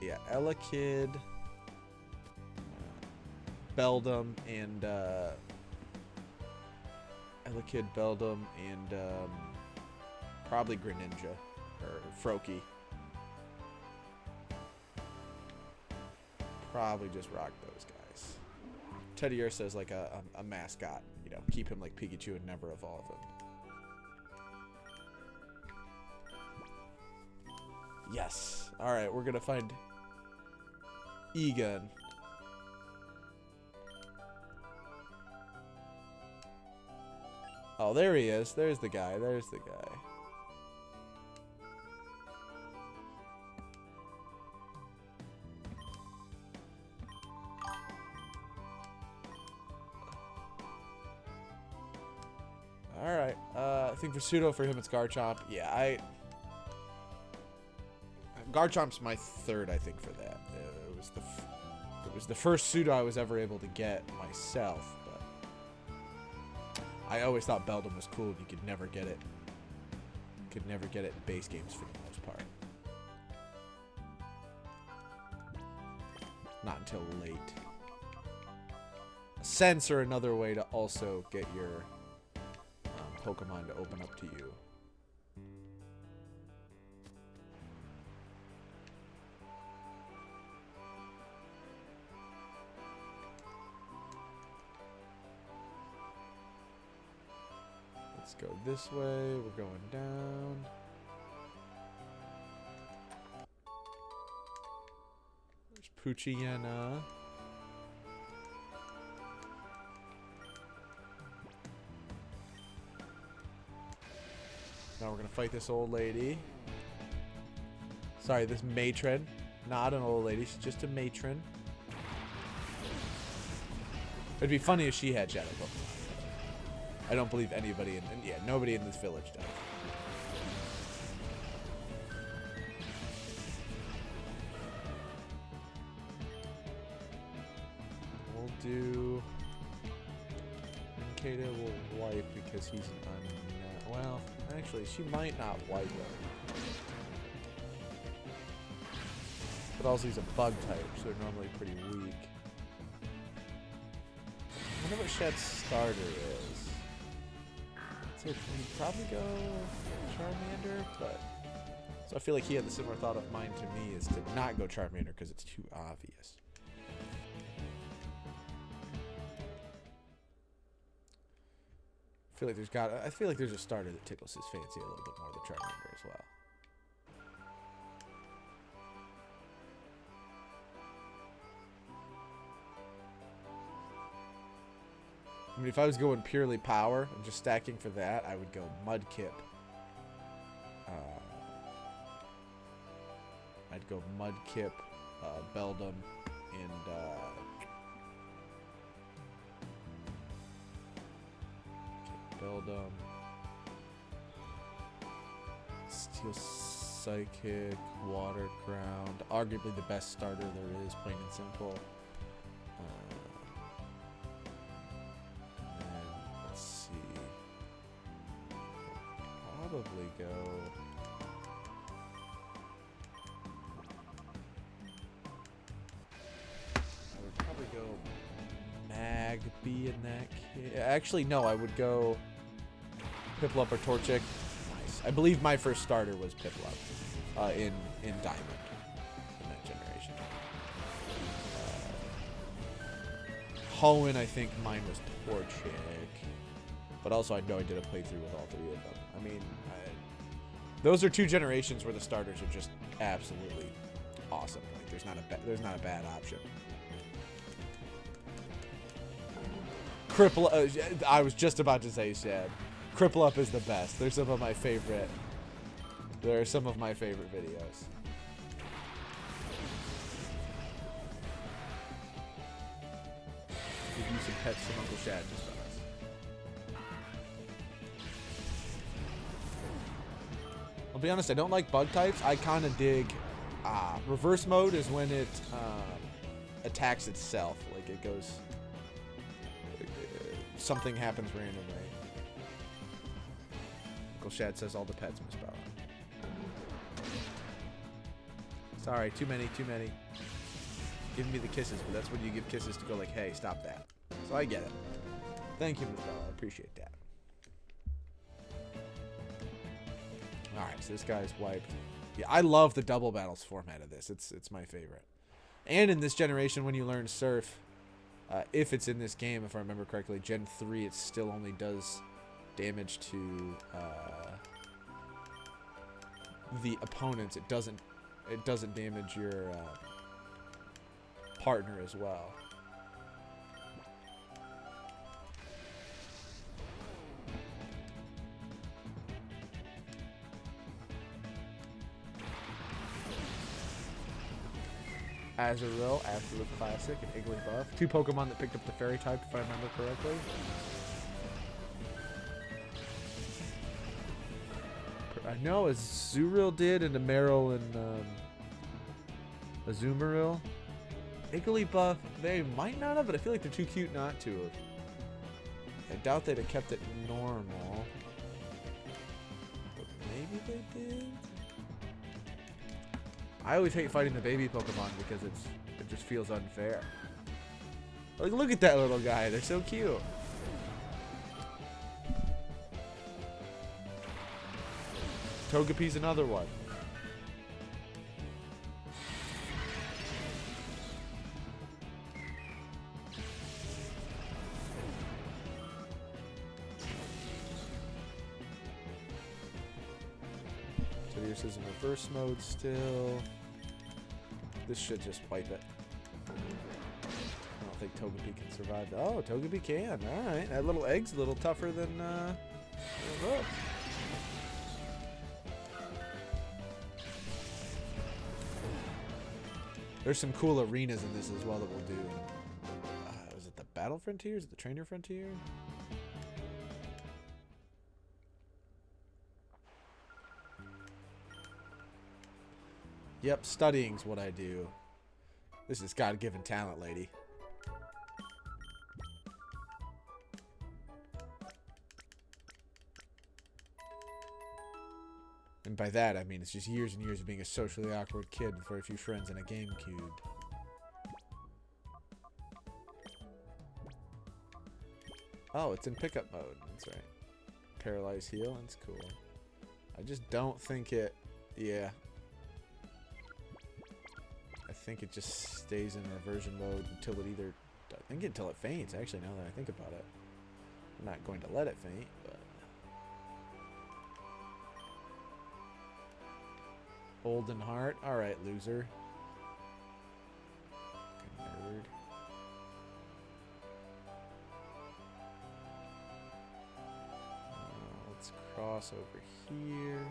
yeah, Elekid, Beldum, and Elekid, Beldum, and probably Greninja or Froakie. Probably just rock those guys. Teddiursa is like a mascot, you know, keep him like Pikachu and never evolve him. Yes. Alright, we're gonna find Egan. Oh, there he is. There's the guy. There's the guy. Alright. I think for Pseudo, for him, it's Garchomp. Yeah, Garchomp's my third, I think, for that. It was the first Pseudo I was ever able to get myself, but I always thought Beldum was cool, and you could never get it. Could never get it in base games for the most part. Not until late. Sense or another way to also get your Pokemon to open up to you. Let's go this way. We're going down. There's Poochyena. Now we're gonna fight this old lady. Sorry, this matron. Not an old lady, she's just a matron. It'd be funny if she had Shadow Pokemon. I don't believe anybody yeah, nobody in this village does. We'll do... Kata will wipe because he's an well, actually, she might not wipe him. But also he's a bug type, so they're normally pretty weak. I wonder what Shad's starter is. He'd probably go Charmander, but... So I feel like he had the similar thought of mine to me, is to not go Charmander because it's too obvious. I feel like there's a starter that tickles his fancy a little bit more than Charmander as well. I mean, if I was going purely power and just stacking for that, I would go Mudkip. I'd go Mudkip, Beldum, and Beldum, Steel Psychic, Water Ground, arguably the best starter there is, plain and simple. Probably go. I would probably go Magby in that case. Actually, no, I would go Piplup or Torchic. Nice. I believe my first starter was Piplup in Diamond in that generation. Hoenn, I think mine was Torchic. But also, I know I did a playthrough with all three of them. I mean, those are two generations where the starters are just absolutely awesome. Like, there's not a bad option. I was just about to say, Shad. Cripple is the best. They're some of my favorite. They're some of my favorite videos. Give you some pets from Uncle Shad just on us. I'll be honest, I don't like bug types. I kind of dig reverse mode is when it attacks itself. Like it goes, something happens randomly. Uncle Shad says all the pets misspell. Sorry, too many. Give me the kisses, but that's when you give kisses to go like, hey, stop that. So I get it. Thank you, Miss Bella. I appreciate that. Alright, so this guy's wiped. Yeah, I love the double battles format of this. It's my favorite. And in this generation, when you learn Surf, if it's in this game, if I remember correctly, Gen 3, it still only does damage to the opponents. It doesn't it doesn't damage your partner as well. Azurill, absolute classic, and Igglybuff. 2 Pokemon that picked up the fairy type, if I remember correctly. I know Azurill did, and Amaril and Azumarill. Igglybuff, they might not have, but I feel like they're too cute not to have. I doubt they'd have kept it normal. But maybe they did? I always hate fighting the baby Pokemon because it just feels unfair. Like, look at that little guy. They're so cute. Togepi's another one. Teddiursa is in reverse mode still. This should just wipe it. I don't think Togepi can survive. Oh, Togepi can. Alright. That little egg's a little tougher than look. There's some cool arenas in this as well that we'll do. Was it the Battle Frontier? Is it the Trainer Frontier? Yep, studying's what I do. This is God-given talent, lady. And by that, I mean it's just years and years of being a socially awkward kid with very few friends and a GameCube. Oh, it's in pickup mode. That's right. Paralyze heal. That's cool. I just don't think it... Yeah. I think it just stays in reversion mode until it either... I think until it faints, actually, now that I think about it. I'm not going to let it faint, but... Olden Heart. Alright, loser. Nerd. Let's cross over here.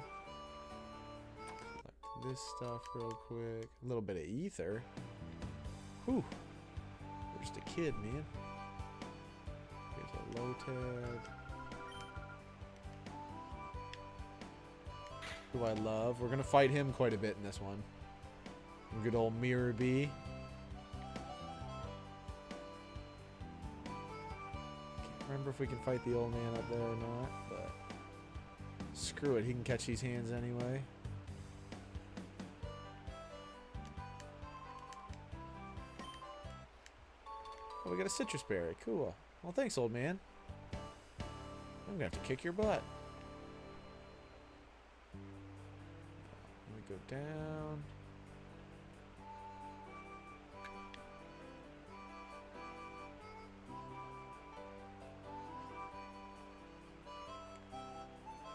Collect this stuff real quick. A little bit of ether. Whew. We're just a kid, man. Here's a Lotad. Who I love. We're going to fight him quite a bit in this one. Good old Mirror Bee. Can't remember if we can fight the old man up there or not, but screw it. He can catch these hands anyway. Oh, we got a citrus berry. Cool. Well, thanks, old man. I'm going to have to kick your butt. Go down.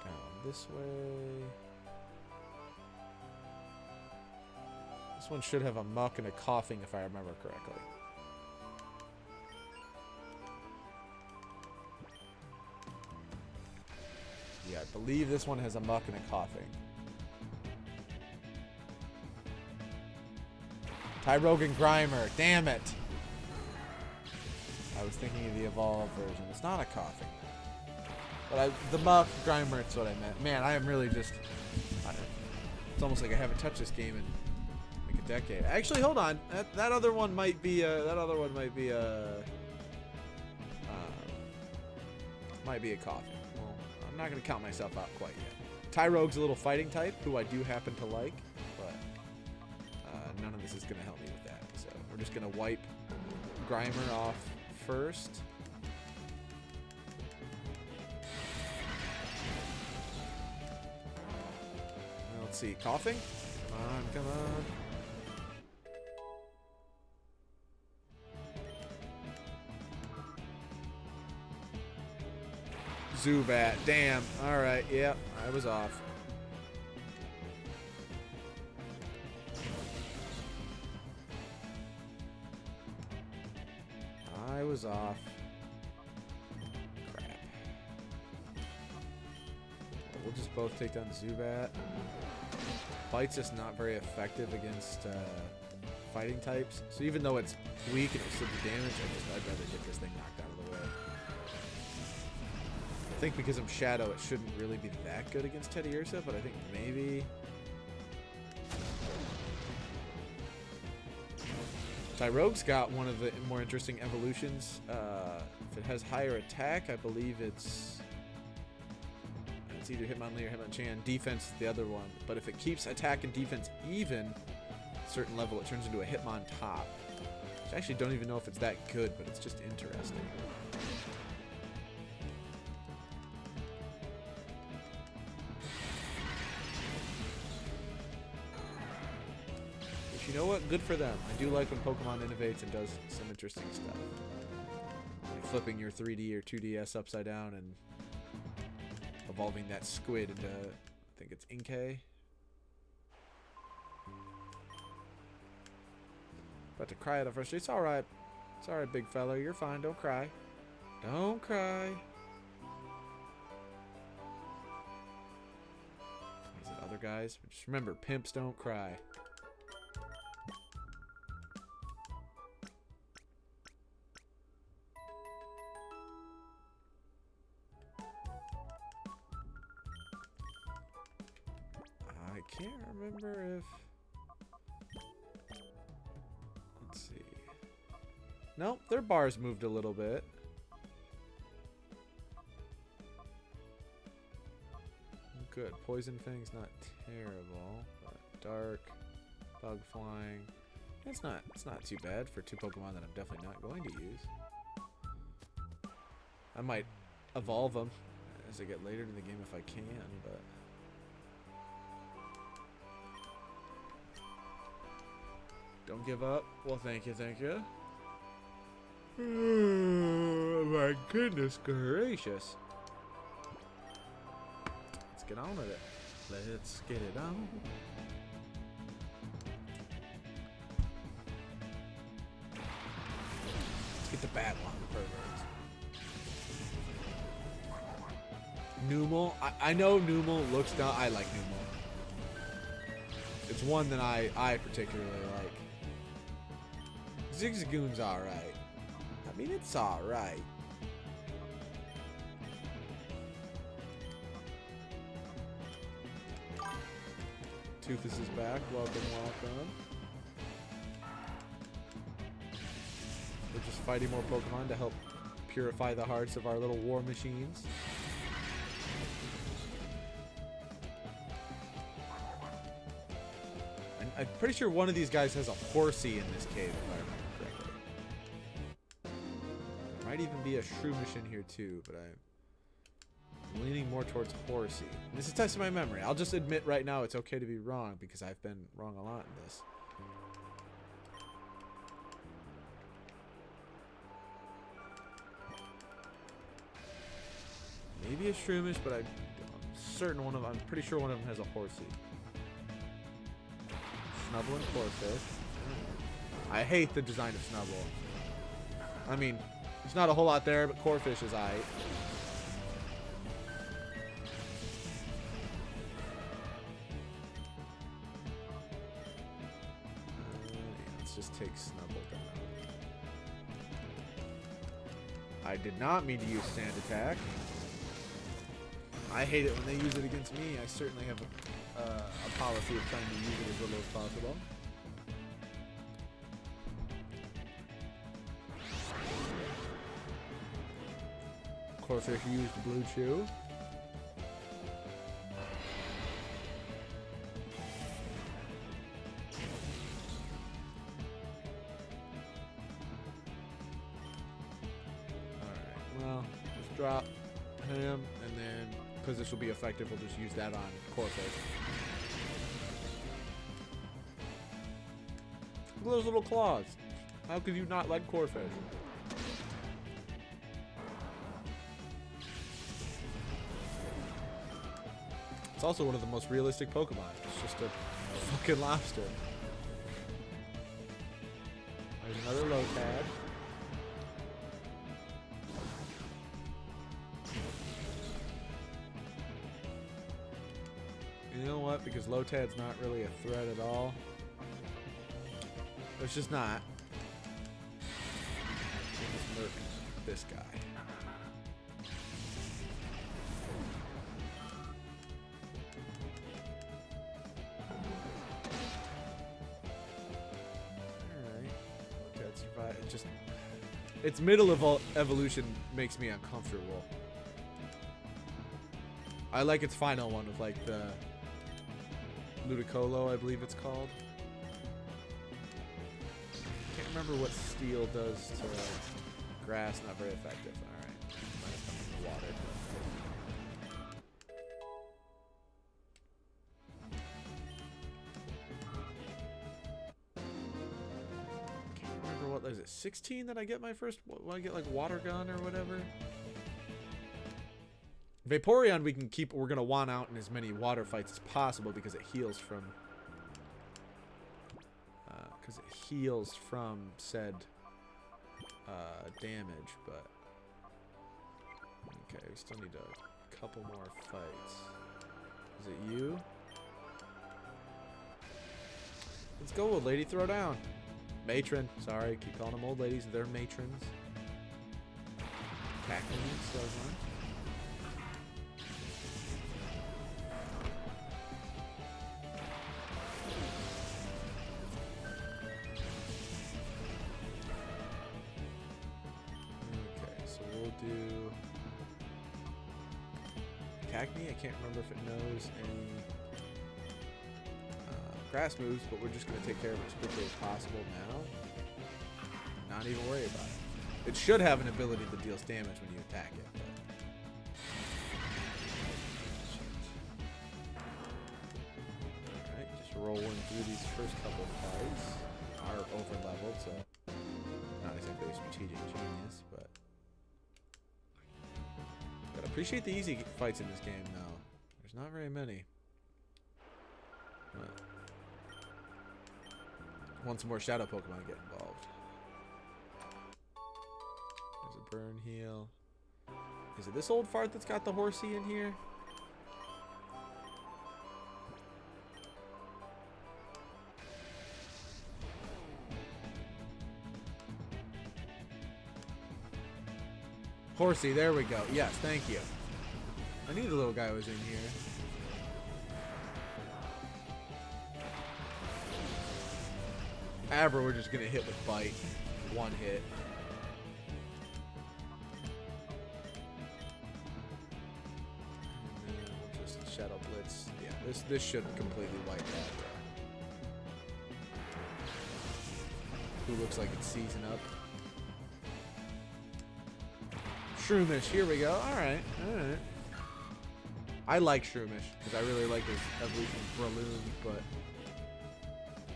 Down this way. This one should have a muck and a coughing if I remember correctly. Yeah, I believe this one has a muck and a coughing. Tyrogue and Grimer. Damn it. I was thinking of the evolved version. It's not a coughing. But the Muck, Grimer, it's what I meant. Man, I am really just... it's almost like I haven't touched this game in like a decade. Actually, hold on. That other one might be might be a coughing. Well, I'm not going to count myself out quite yet. Tyrogue's a little fighting type, who I do happen to like. None of this is going to help me with that. So we're just going to wipe Grimer off first. Let's see. Coughing? Come on, come on. Zubat. Damn. Alright, yep. I was off. is off. Crap. We'll just both take down the Zubat. Bite's just not very effective against fighting types. So even though it's weak and it'll still do damage, I'd rather get this thing knocked out of the way. I think because I'm Shadow, it shouldn't really be that good against Teddiursa, but I think maybe... Tyrogue's got one of the more interesting evolutions. If it has higher attack, I believe it's either Hitmonlee or Hitmonchan. Defense is the other one. But if it keeps attack and defense even, a certain level, it turns into a Hitmontop. Which I actually don't even know if it's that good, but it's just interesting. You know what? Good for them. I do like when Pokemon innovates and does some interesting stuff. Like flipping your 3D or 2DS upside down and evolving that squid into, I think it's Inkay. About to cry out of frustration. It's alright. It's alright, big fella. You're fine. Don't cry. Don't cry. Is it other guys? Just remember, pimps don't cry. I can't remember if... Let's see. Nope, their bars moved a little bit. Good. Poison Fang's not terrible. But dark, bug flying. It's not too bad for two Pokemon that I'm definitely not going to use. I might evolve them as I get later in the game if I can, but... Don't give up. Well, thank you, thank you. Oh, my goodness gracious. Let's get on with it. Let's get it on. Let's get the bad one, perverts. Numel. I know Numel looks down. I like Numel. It's one that I particularly like. Zigzagoon's alright. I mean, it's alright. Toothless is back. Welcome, welcome. We're just fighting more Pokemon to help purify the hearts of our little war machines. And I'm pretty sure one of these guys has a Horsey in this cave, if I remember correctly. There might even be a Shroomish in here too, but I'm leaning more towards Horsey. And this is testing my memory. I'll just admit right now it's okay to be wrong because I've been wrong a lot in this. Maybe a Shroomish, but I'm certain one of them. I'm pretty sure one of them has a Horsey. Snubble and Corphish. I hate the design of Snubble. I mean, there's not a whole lot there, but Corphish is aight. Let's just take Snubble down. I did not mean to use Sand Attack. I hate it when they use it against me. I certainly have a policy of trying to use it as little as possible. Corphish used Blue Chew. Alright, well, let's drop him, and then, because this will be effective, we'll just use that on Corphish. Look at those little claws. How could you not like Corphish? It's also one of the most realistic Pokemon. It's just a fucking lobster. There's another Lotad. somewhat because Lotad's not really a threat at all. It's just not. Just murk this guy. Alright. Lotad survived. It just... Its middle evolution makes me uncomfortable. I like its final one with like the Ludicolo, I believe it's called. Can't remember what steel does to grass. Not very effective. All right, might have come from the water. Can't remember what is it. 16 that I get my first. When I get like water gun or whatever. Vaporeon we can keep. We're gonna want out in as many water fights as possible because it heals from. Said damage, but okay, we still need a couple more fights. Is it you? Let's go, old lady. Throw down. Matron. Sorry, keep calling them old ladies. They're matrons. Cackling, so on. Do Cacnea. I can't remember if it knows any grass moves, but we're just going to take care of it as quickly as possible now. Not even worry about it. It should have an ability that deals damage when you attack it. Alright, just rolling through these first couple fights. Are over leveled, so not exactly a strategic genius, but appreciate the easy fights in this game, though. There's not very many. But want some more shadow Pokemon get involved. There's a burn heal. Is it this old fart that's got the horsey in here? Horsey, there we go. Yes, thank you. I knew the little guy was in here. Abra, we're just gonna hit with Bite. One hit. And then we'll just Shadow Blitz. Yeah, this should completely wipe Abra. Who looks like it's seizing up. Shroomish, here we go. Alright, alright. I like Shroomish, because I really like his evolution of Breloom, but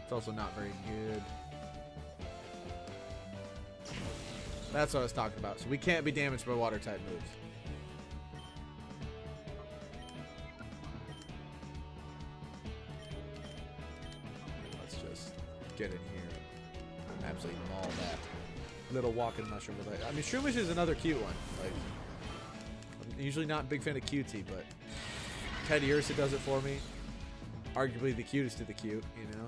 it's also not very good. That's what I was talking about. So we can't be damaged by water type moves. Let's just get in here and absolutely maul that little walking mushroom. I mean, Shroomish is another cute one. Like, I'm usually not a big fan of cutie, but Teddiursa does it for me. Arguably the cutest of the cute, you know.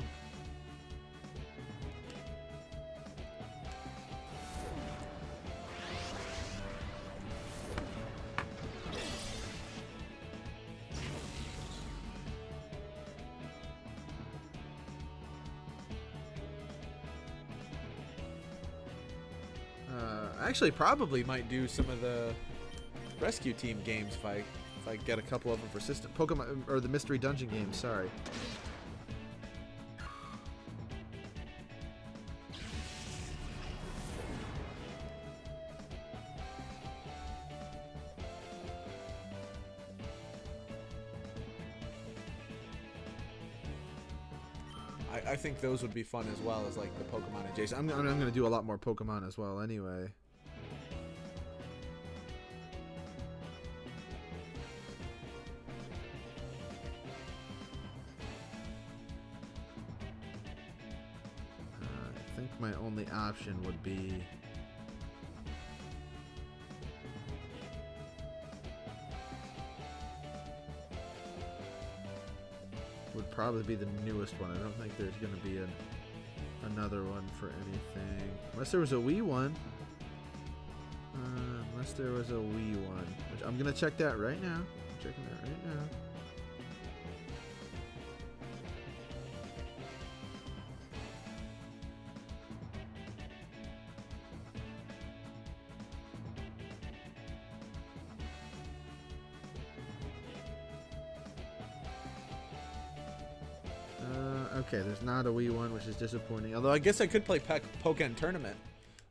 Actually, probably might do some of the rescue team games if I get a couple of them for system Pokemon or the mystery dungeon games. Sorry. I think those would be fun as well as like the Pokemon adjacent. I'm going to do a lot more Pokemon as well anyway. I think my only option would be would probably be the newest one. I don't think there's going to be another one for anything. Unless there was a Wii one. Unless there was a Wii one. Which I'm going to check that right now. I'm checking that right now. Okay, there's not a Wii one, which is disappointing. Although I guess I could play Pokémon Tournament.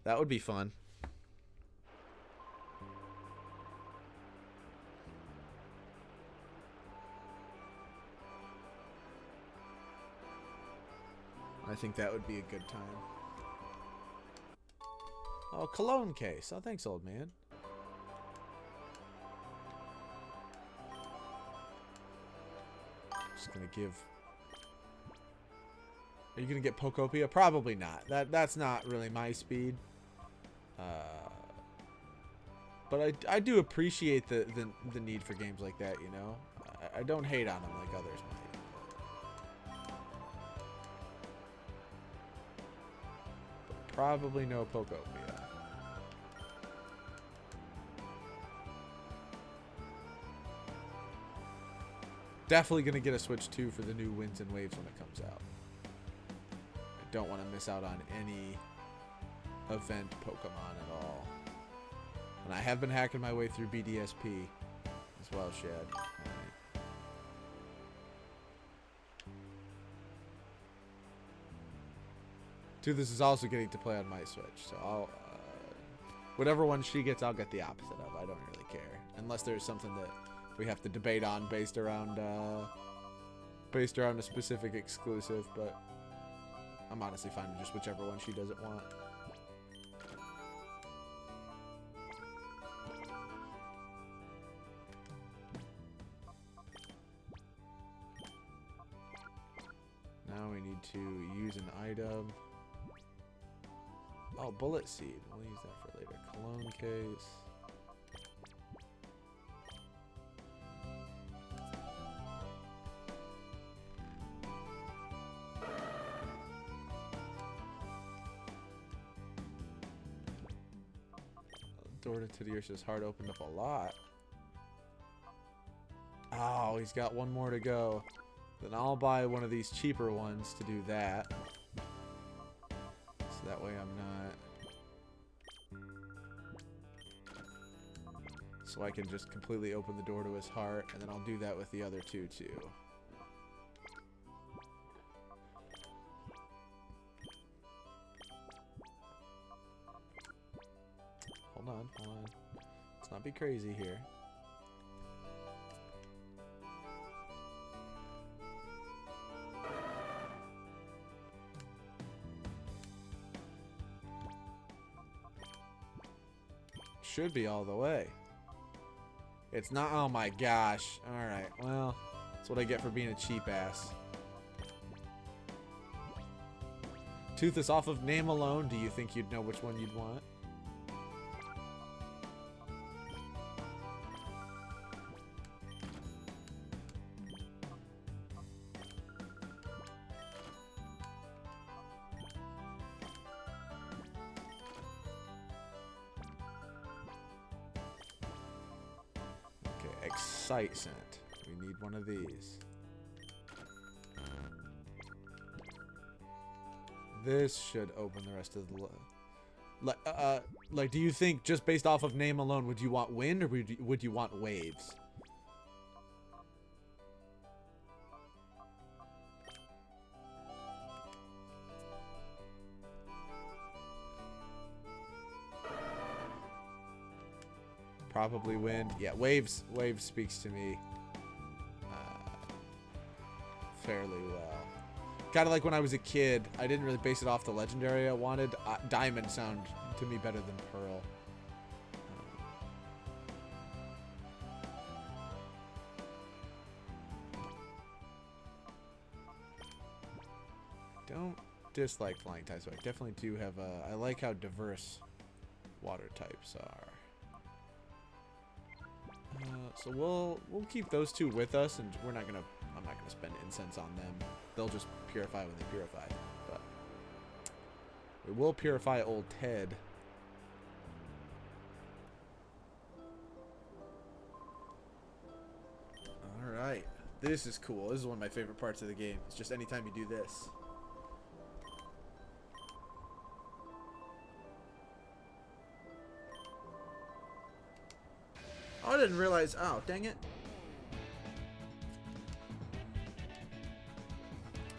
That would be fun. I think that would be a good time. Oh, cologne case. Oh, thanks, old man. Just gonna give... Are you gonna get Pokopia? Probably not. That's not really my speed. But I do appreciate the need for games like that, you know? I don't hate on them like others might. But probably no Pokopia. Definitely gonna get a Switch 2 for the new Winds and Waves when it comes out. Don't want to miss out on any event Pokemon at all. And I have been hacking my way through BDSP as well, Shad. Right. Dude, this is also getting to play on my Switch, so I'll whatever one she gets, I'll get the opposite of. I don't really care, unless there's something that we have to debate on based around a specific exclusive, but. I'm honestly fine with just whichever one she doesn't want. Now we need to use an item. Oh, bullet seed. We'll use that for later. Cologne case. Door to Teddiursa's heart opened up a lot. Oh, he's got one more to go. Then I'll buy one of these cheaper ones to do that. So that way I'm not... So I can just completely open the door to his heart, and then I'll do that with the other two too. Hold on. Let's not be crazy here. Should be all the way. It's not. Oh my gosh. Alright, well, that's what I get for being a cheap ass. Toothless, off of name alone, do you think you'd know which one you'd want? Excite scent. We need one of these. This should open the rest of the... Like, do you think just based off of name alone, would you want wind or would you want waves? Probably wind. Yeah, waves. Waves speaks to me fairly well. Kind of like when I was a kid, I didn't really base it off the legendary I wanted. Diamond sound to me better than Pearl. Don't dislike flying types, but I definitely do have I like how diverse water types are. So we'll keep those two with us, and I'm not gonna spend incense on them. They'll just purify when they purify. But we will purify old Ted. All right, this is cool. This is one of my favorite parts of the game. It's just anytime you do this. Oh, I didn't realize. Oh, dang it.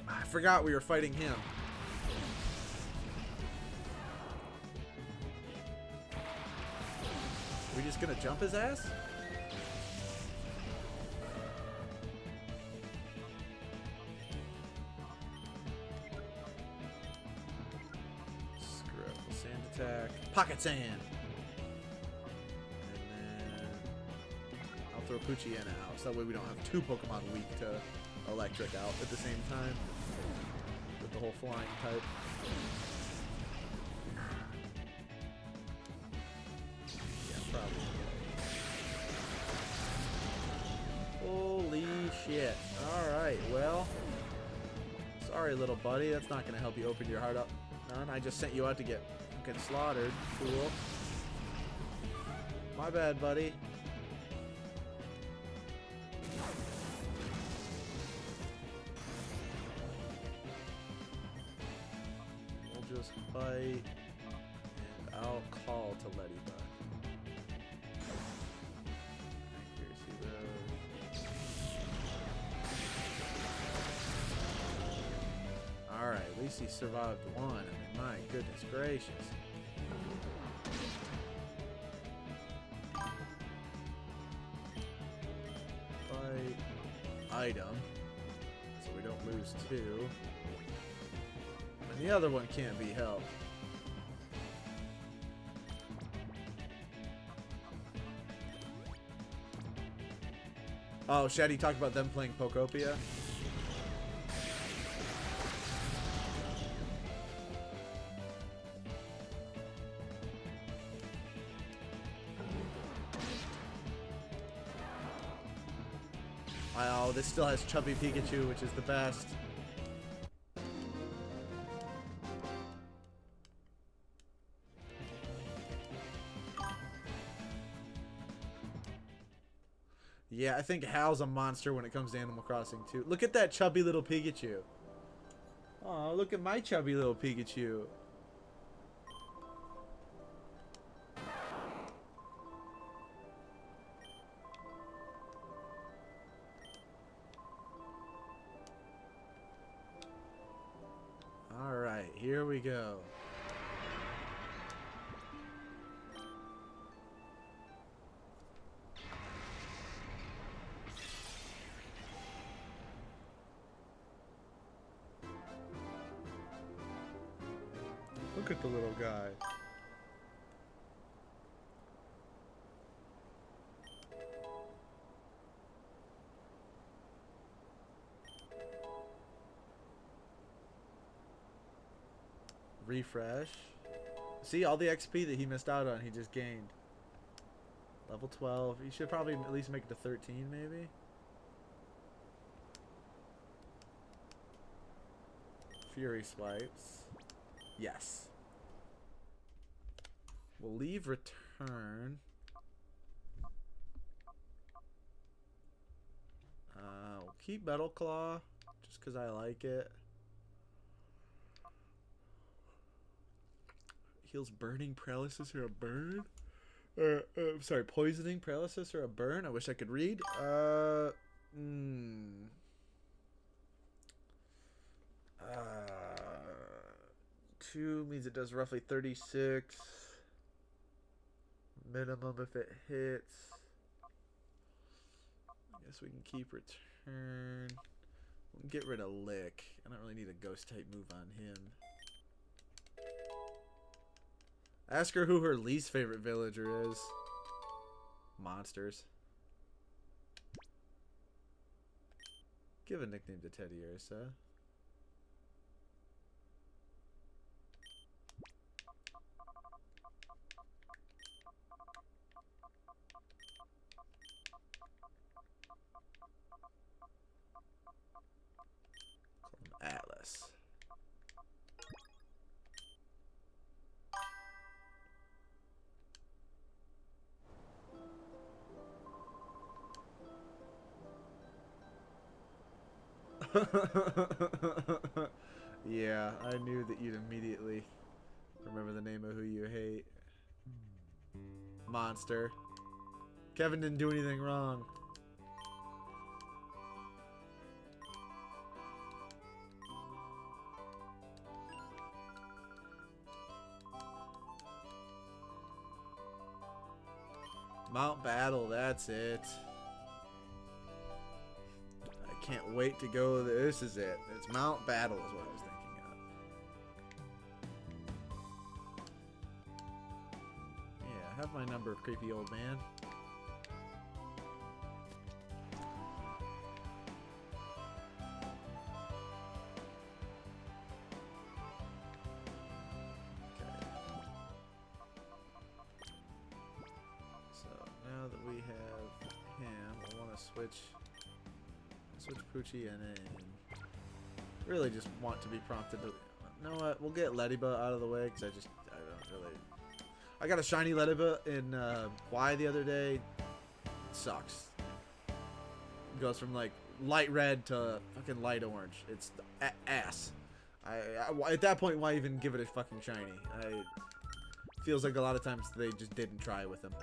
I forgot we were fighting him. Are we just gonna jump his ass? Screw it. Sand attack. Pocket sand. Throw Poochyena out, so that way we don't have two Pokemon weak to electric out at the same time with the whole flying type. Yeah, probably. Holy shit. Alright, well, sorry little buddy, that's not going to help you open your heart up none. I just sent you out to get fucking slaughtered. Cool. My bad, buddy. Just bite, and I'll call to Ladybug. Accuracy those. Alright, at least he survived one. I mean, my goodness gracious. Bite. Item. So we don't lose two. The other one can't be helped. Oh, Shaddy talked about them playing Pokopia. Wow, this still has Chubby Pikachu, which is the best. Yeah, I think Hal's a monster when it comes to Animal Crossing too. Look at that chubby little Pikachu. Oh, look at my chubby little Pikachu. Alright, here we go. Look at the little guy. Refresh. See, all the XP that he missed out on, he just gained. Level 12. He should probably at least make it to 13, maybe. Fury swipes. Yes. We'll leave return. We'll keep Metal Claw just because I like it. Heals burning, paralysis, or a burn? Sorry, poisoning, paralysis, or a burn? I wish I could read. 2 means it does roughly 36. Minimum if it hits. I guess we can keep return. We'll get rid of Lick. I don't really need a ghost type move on him. Ask her who her least favorite villager is. Monsters. Give a nickname to Teddiursa. Regardless. Yeah, I knew that you'd immediately remember the name of who you hate. Monster. Kevin didn't do anything wrong. Mount Battle, that's it. I can't wait to go. This is it. It's Mount Battle is what I was thinking of. Yeah, have my number, creepy old man. Switch Poochie and then really just want to be prompted to. You know what? We'll get Ladybug out of the way because I don't really. I got a shiny Ladybug in Y the other day. It sucks. It goes from like light red to fucking light orange. It's ass. At that point, why even give it a fucking shiny? Feels like a lot of times they just didn't try with them.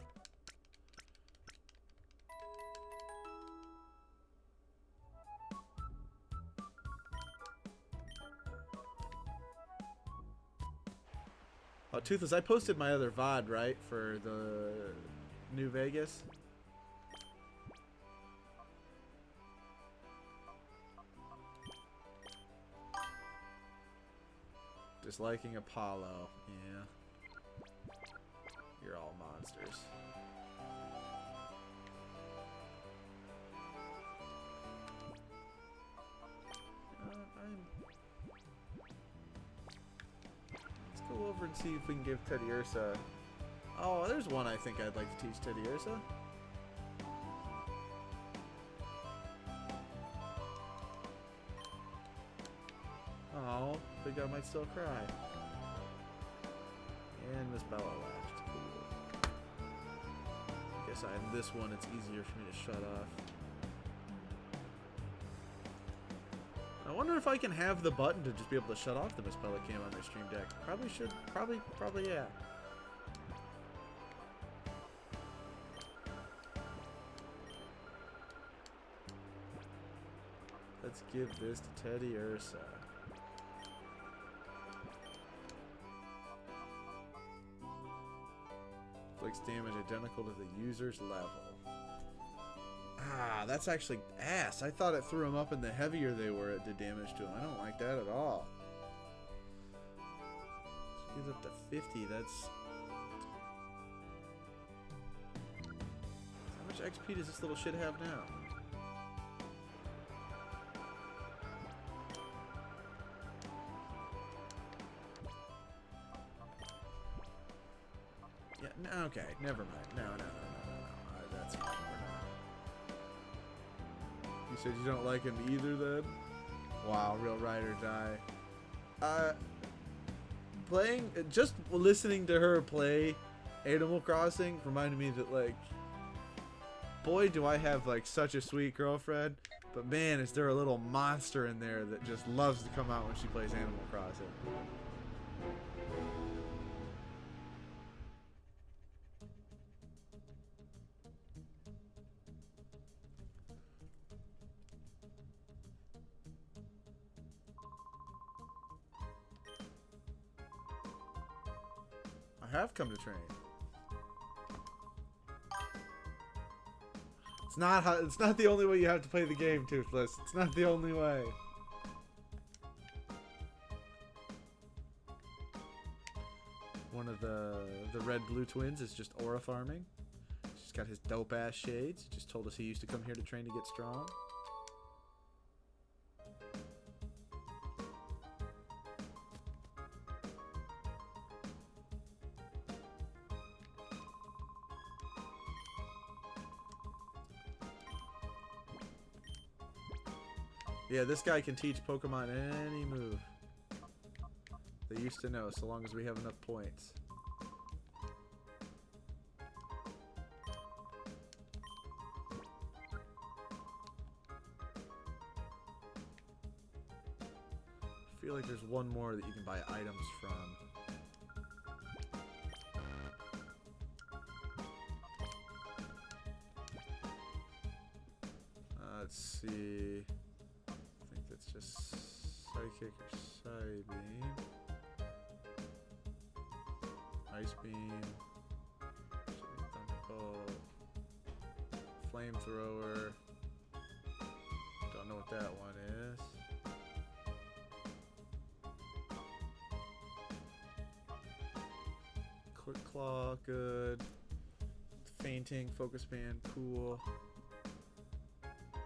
Oh, Toothless, I posted my other VOD, right, for the New Vegas. Disliking Apollo, yeah. You're all monsters. Let's go over and see if we can give Teddiursa. Oh, there's one I think I'd like to teach Teddiursa. Oh, Big Guy might still cry. And Miss Bella left. Cool. Guess this one, it's easier for me to shut off. I wonder if I can have the button to just be able to shut off the Miss Bella cam on my stream deck. Probably should. Probably, yeah. Let's give this to Teddiursa. Inflicts damage identical to the user's level. Ah, that's actually ass. I thought it threw them up, and the heavier they were, it did damage to them. I don't like that at all. So get up to 50. That's... How much XP does this little shit have now? Yeah, no, okay, never mind. No. That's fine. You said you don't like him either, then? Wow, real ride or die. Just listening to her play Animal Crossing reminded me that, like, boy, do I have, like, such a sweet girlfriend, but man, is there a little monster in there that just loves to come out when she plays Animal Crossing. I have come to train. It's not the only way you have to play the game, Toothless. It's not the only way. One of the red-blue twins is just aura farming. He's got his dope-ass shades. He just told us he used to come here to train to get strong. Yeah, this guy can teach Pokemon any move. They used to know, so long as we have enough points. I feel like there's one more that you can buy items from. Let's see. I think that's just Psychic or Psybeam. Ice Beam. Thunderbolt. Flamethrower. Don't know what that one is. Quick Claw, good. Fainting, Focus Band, cool.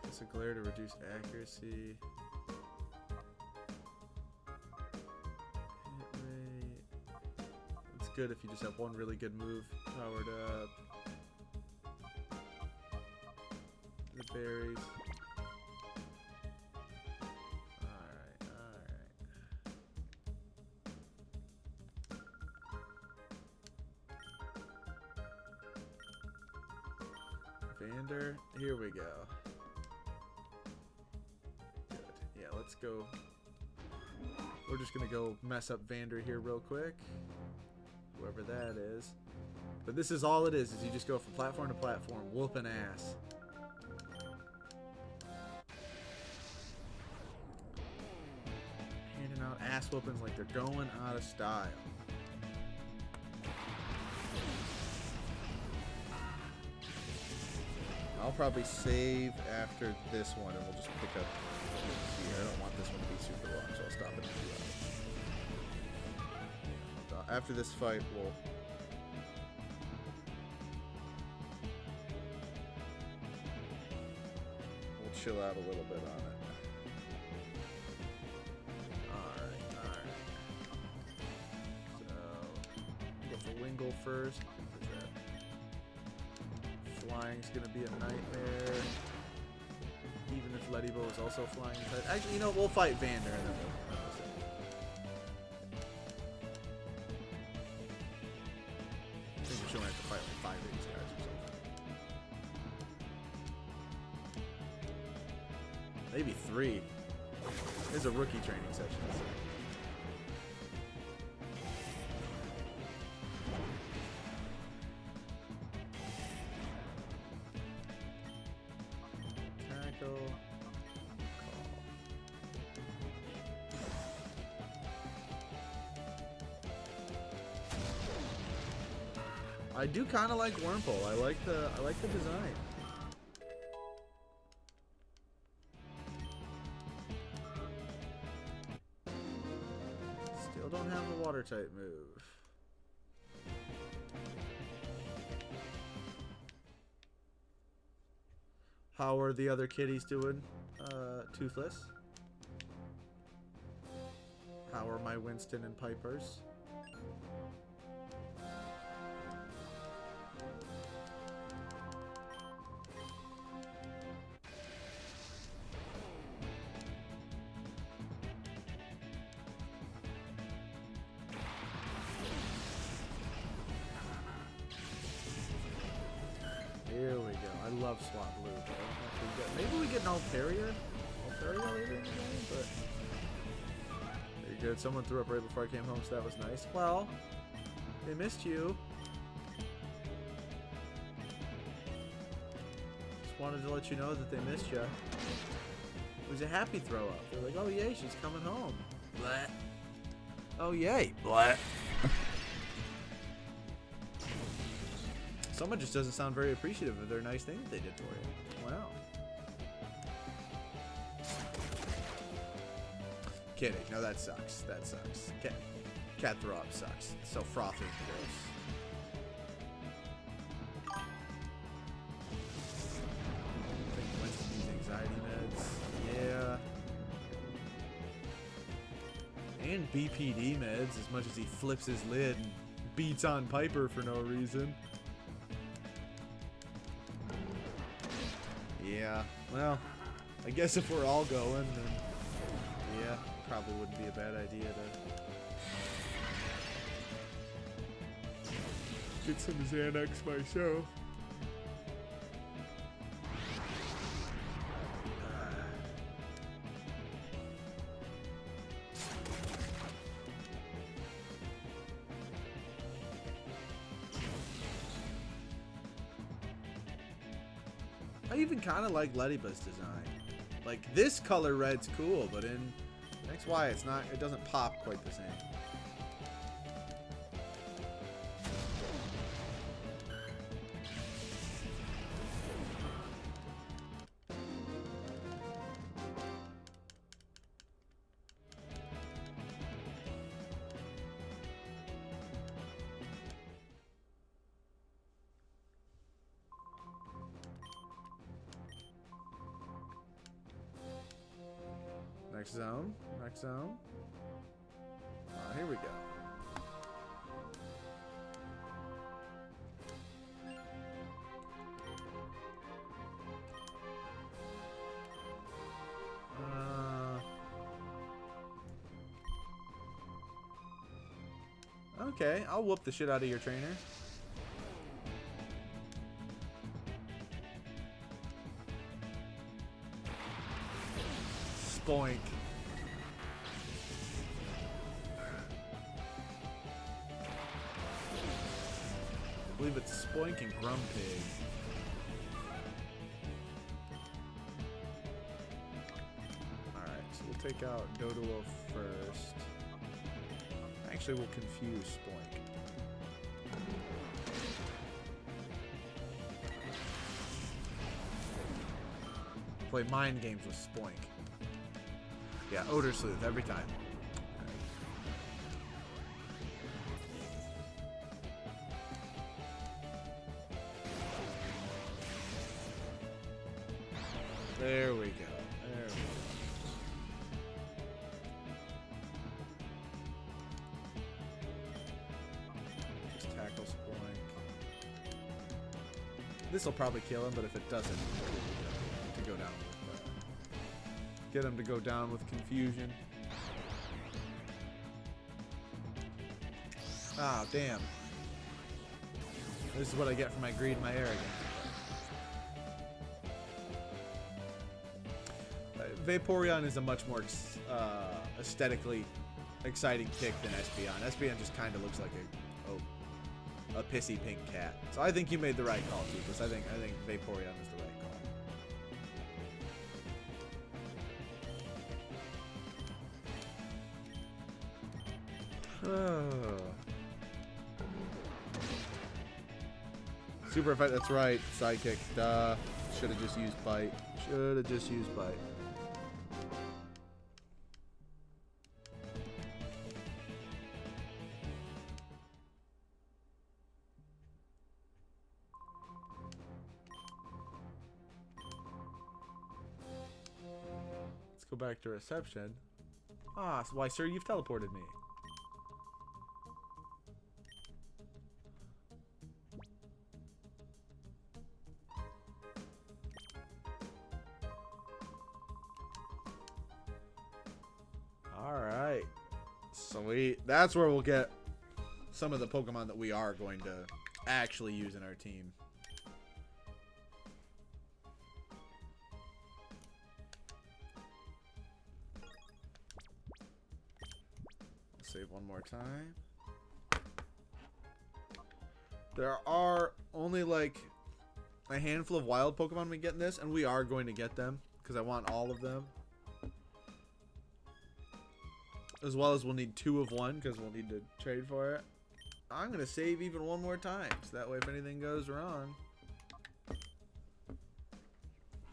It's a glare to reduce accuracy. Hit rate. It's good if you just have one really good move powered up. The berries. Vander, here we go. Good. Yeah, let's go. We're just gonna go mess up Vander here real quick. Whoever that is. But this is all it is you just go from platform to platform, whooping ass. Handing out ass whoopings like they're going out of style. I'll probably save after this one, and we'll just pick up here. I don't want this one to be super long, so I'll stop it in a few hours. After this fight, we'll chill out a little bit on it. Alright. So, go for Wingull first. Flying's gonna be a nightmare. Even if Leddybo is also flying. Actually, you know, we'll fight Vander and then we'll I think we're sure we have to fight like 5 of these guys or something. Maybe 3. There's a rookie training session. I do kind of like Wurmple. I like the design. Still don't have a water type move. How are the other kitties doing? Toothless. How are my Winston and Pipers? Here we go. I love Swap Blue. Maybe we get an Altaria? Altaria later in the game, but very good. Someone threw up right before I came home, so that was nice. Well, they missed you. Just wanted to let you know that they missed you. It was a happy throw up. They're like, oh yay, she's coming home. Blah. Oh yay. Blah. Someone just doesn't sound very appreciative of their nice thing that they did for you. Wow. Kidding. No, that sucks. That sucks. Cat throw up sucks. It's so frothy and gross. I think Winston needs anxiety meds. Yeah. And BPD meds, as much as he flips his lid and beats on Piper for no reason. Yeah, well, I guess if we're all going, then yeah, probably wouldn't be a bad idea to get some Xanax myself. I even kind of like Ledyba's design. Like this color red's cool, but in XY it's not. It doesn't pop quite the same. Next zone. Next zone. Here we go. Okay, I'll whoop the shit out of your trainer. Spoink. I believe it's Spoink and Grumpig. Alright, so we'll take out Doduo first. Actually, we'll confuse Spoink. Play mind games with Spoink. Yeah, Odor Sleuth every time. There we go. There we go. Just tackle Spoink. This will probably kill him, but if it doesn't, to go down. Get him to go down with confusion. Ah, damn. This is what I get for my greed and my arrogance. Vaporeon is a much more aesthetically exciting pick than Espeon. Espeon just kind of looks like a pissy pink cat. So I think you made the right call, Toothless. I think Vaporeon is the right call. Oh. Super effect, that's right. Sidekick, duh. Should have just used Bite. Should have just used Bite. Let's go back to reception. Ah, so why, sir, you've teleported me. Alright. Sweet. That's where we'll get some of the Pokemon that we are going to actually use in our team. Save one more time. There are only like a handful of wild Pokemon we get in this, and we are going to get them because I want all of them. As well as we'll need 2 of one because we'll need to trade for it. I'm going to save even one more time so that way if anything goes wrong,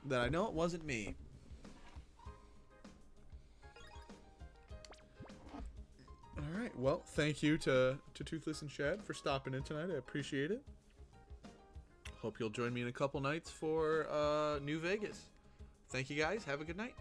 then I know it wasn't me. Alright, well, thank you to Toothless and Shad for stopping in tonight. I appreciate it. Hope you'll join me in a couple nights for New Vegas. Thank you guys. Have a good night.